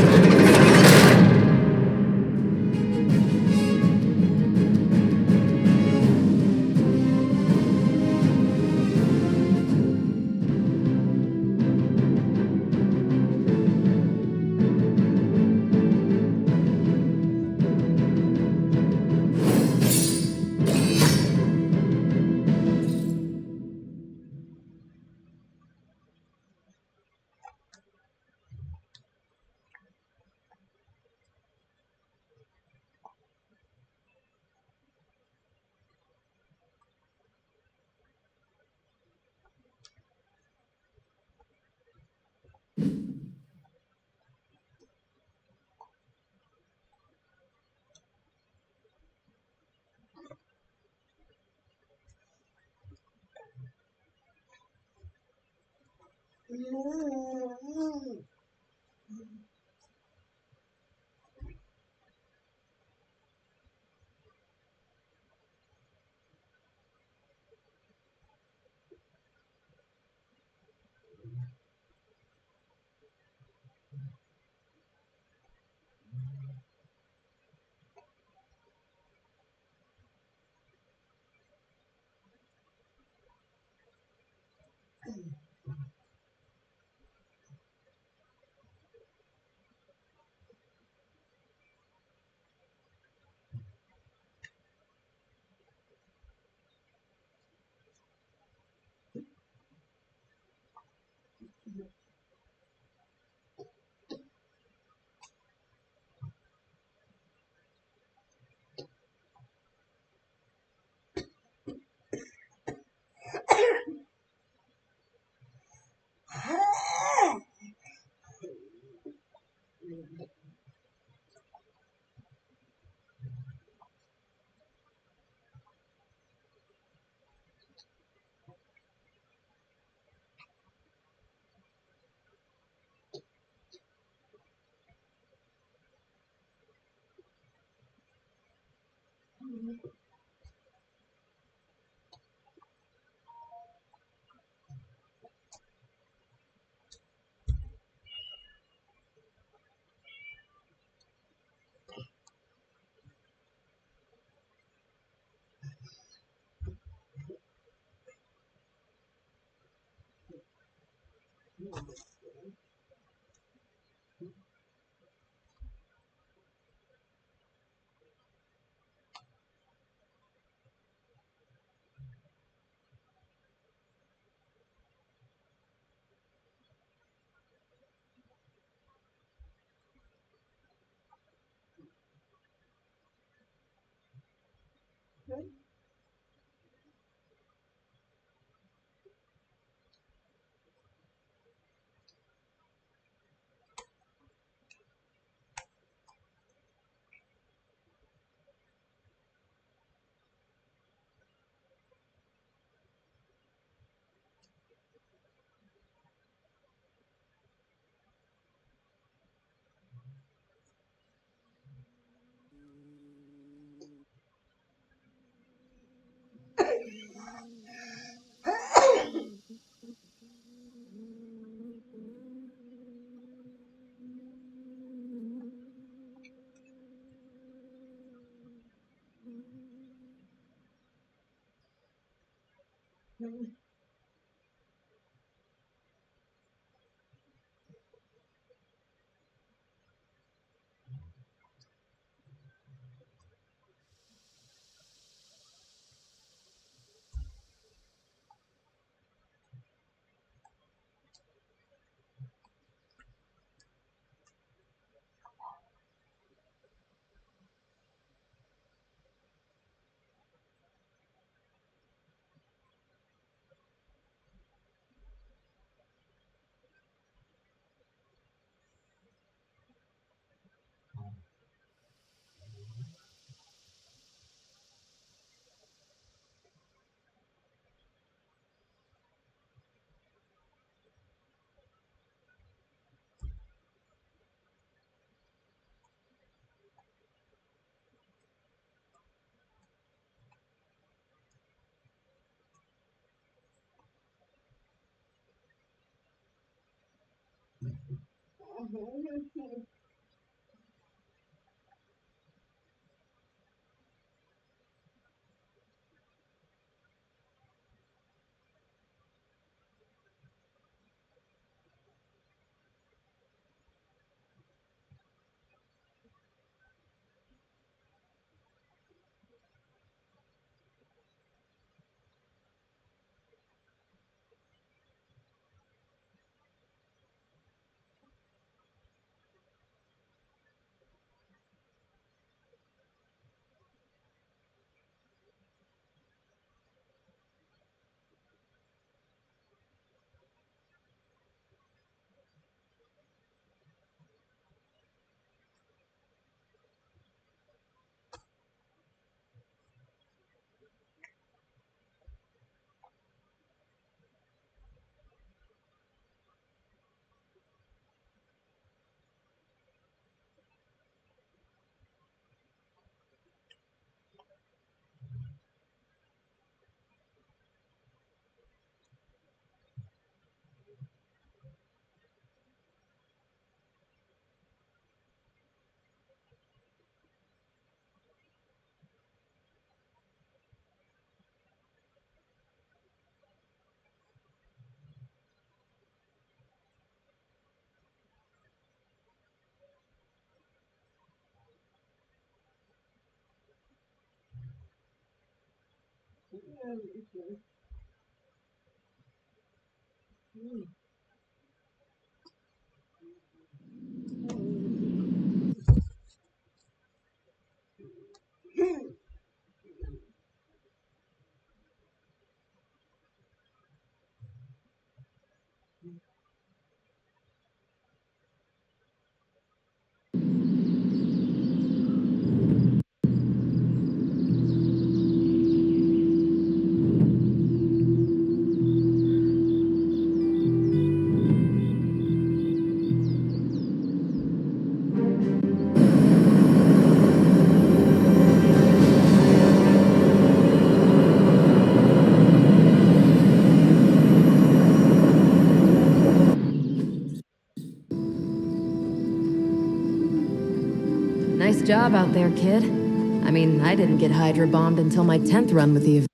Nice job out there, kid. I mean, I didn't get Hydra bombed until my 10th run with the.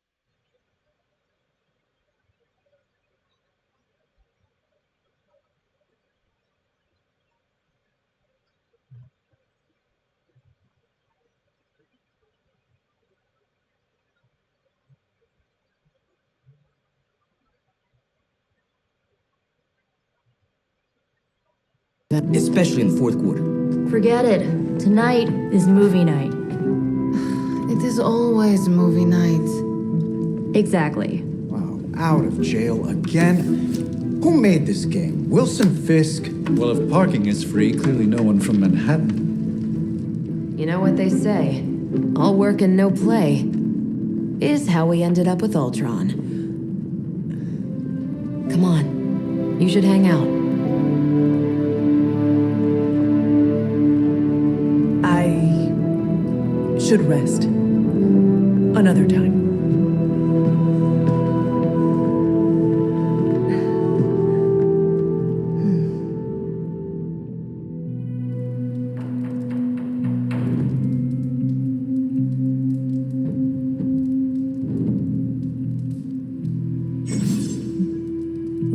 Especially in the fourth quarter. Forget it. Tonight is movie night. It is always movie night. Exactly. Wow, out of jail again? Who made this game? Wilson Fisk? Well, if parking is free, clearly no one from Manhattan. You know what they say? All work and no play is how we ended up with Ultron. Come on. You should hang out. I should rest. Another time.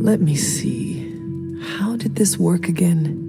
Let me see. How did this work again?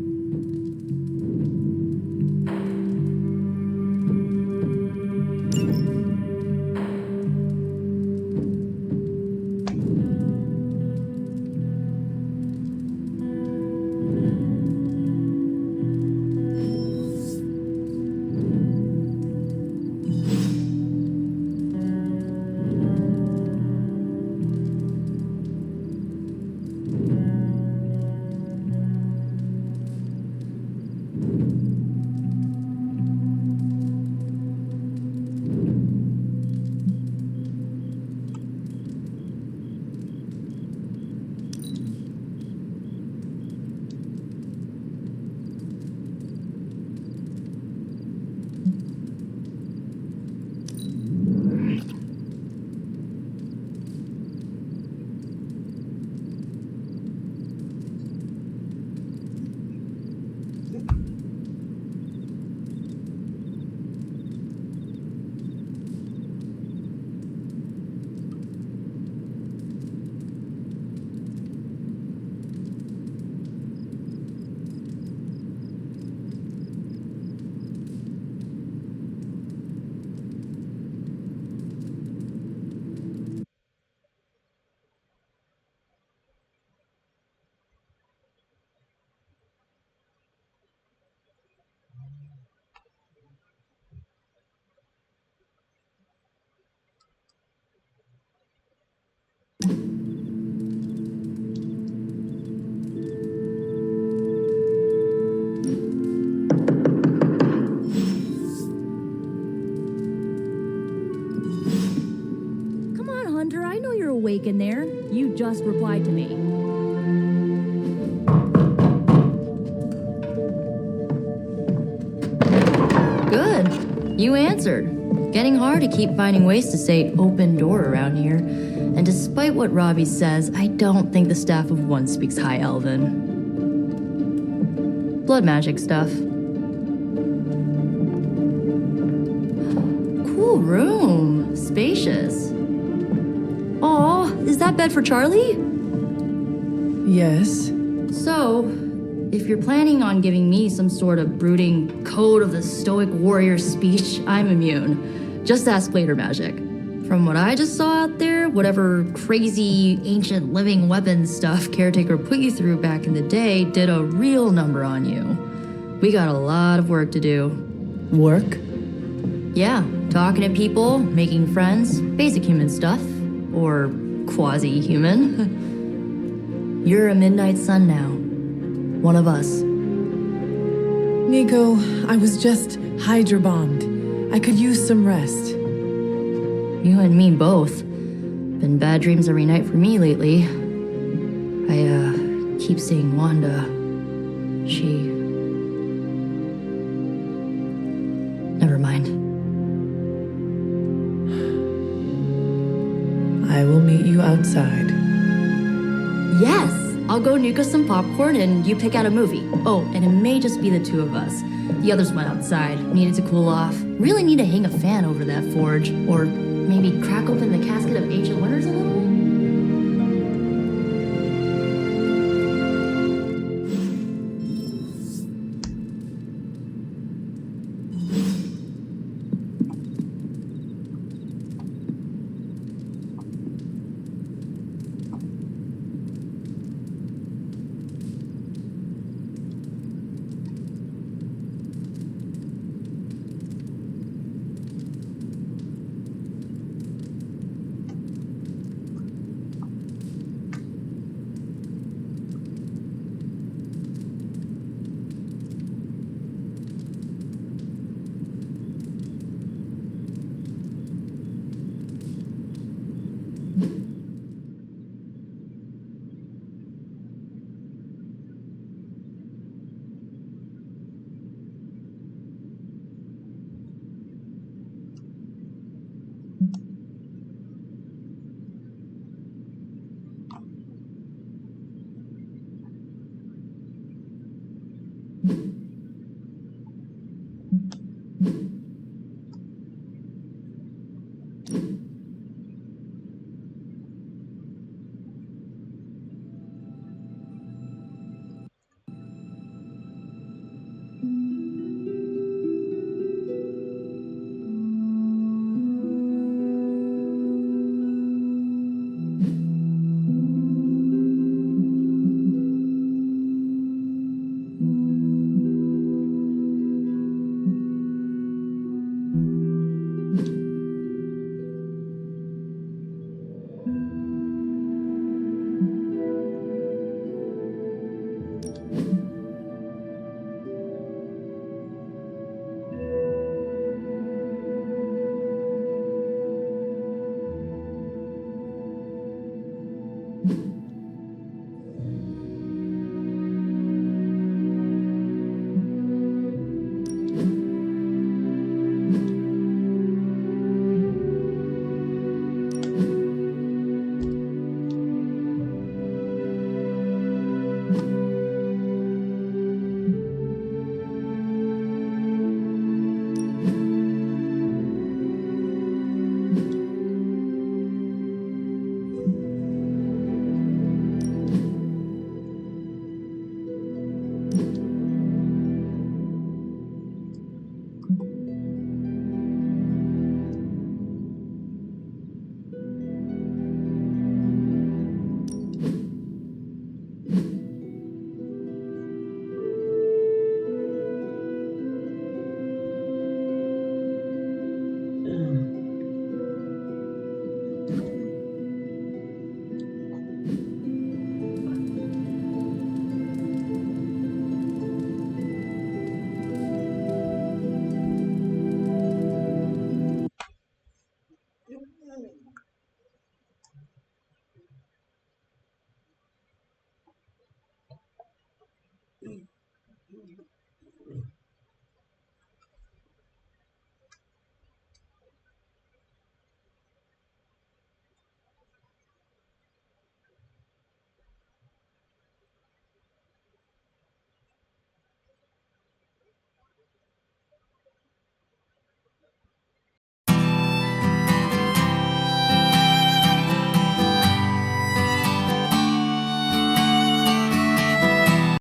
awake in there. You just replied to me. Good. You answered. Getting hard to keep finding ways to say open door around here. And despite what Robbie says, I don't think the staff of One speaks High Elven. Blood magic stuff. Cool room. Spacious. Aw, is that bed for Charlie? Yes. So, if you're planning on giving me some sort of brooding code of the stoic warrior speech, I'm immune. Just ask later, Magic. From what I just saw out there, whatever crazy ancient living weapons stuff Caretaker put you through back in the day did a real number on you. We got a lot of work to do. Work? Yeah, talking to people, making friends, basic human stuff. Or quasi-human. You're a Midnight Sun now. One of us. Nico, I was just Hydra bombed. I could use some rest. You and me both. Been bad dreams every night for me lately. I keep seeing Wanda. She... Never mind. I will meet you outside. Yes! I'll go nuke us some popcorn and you pick out a movie. Oh, and it may just be the two of us. The others went outside, needed to cool off. Really need to hang a fan over that forge. Or maybe crack open the casket of ancient wonders a little?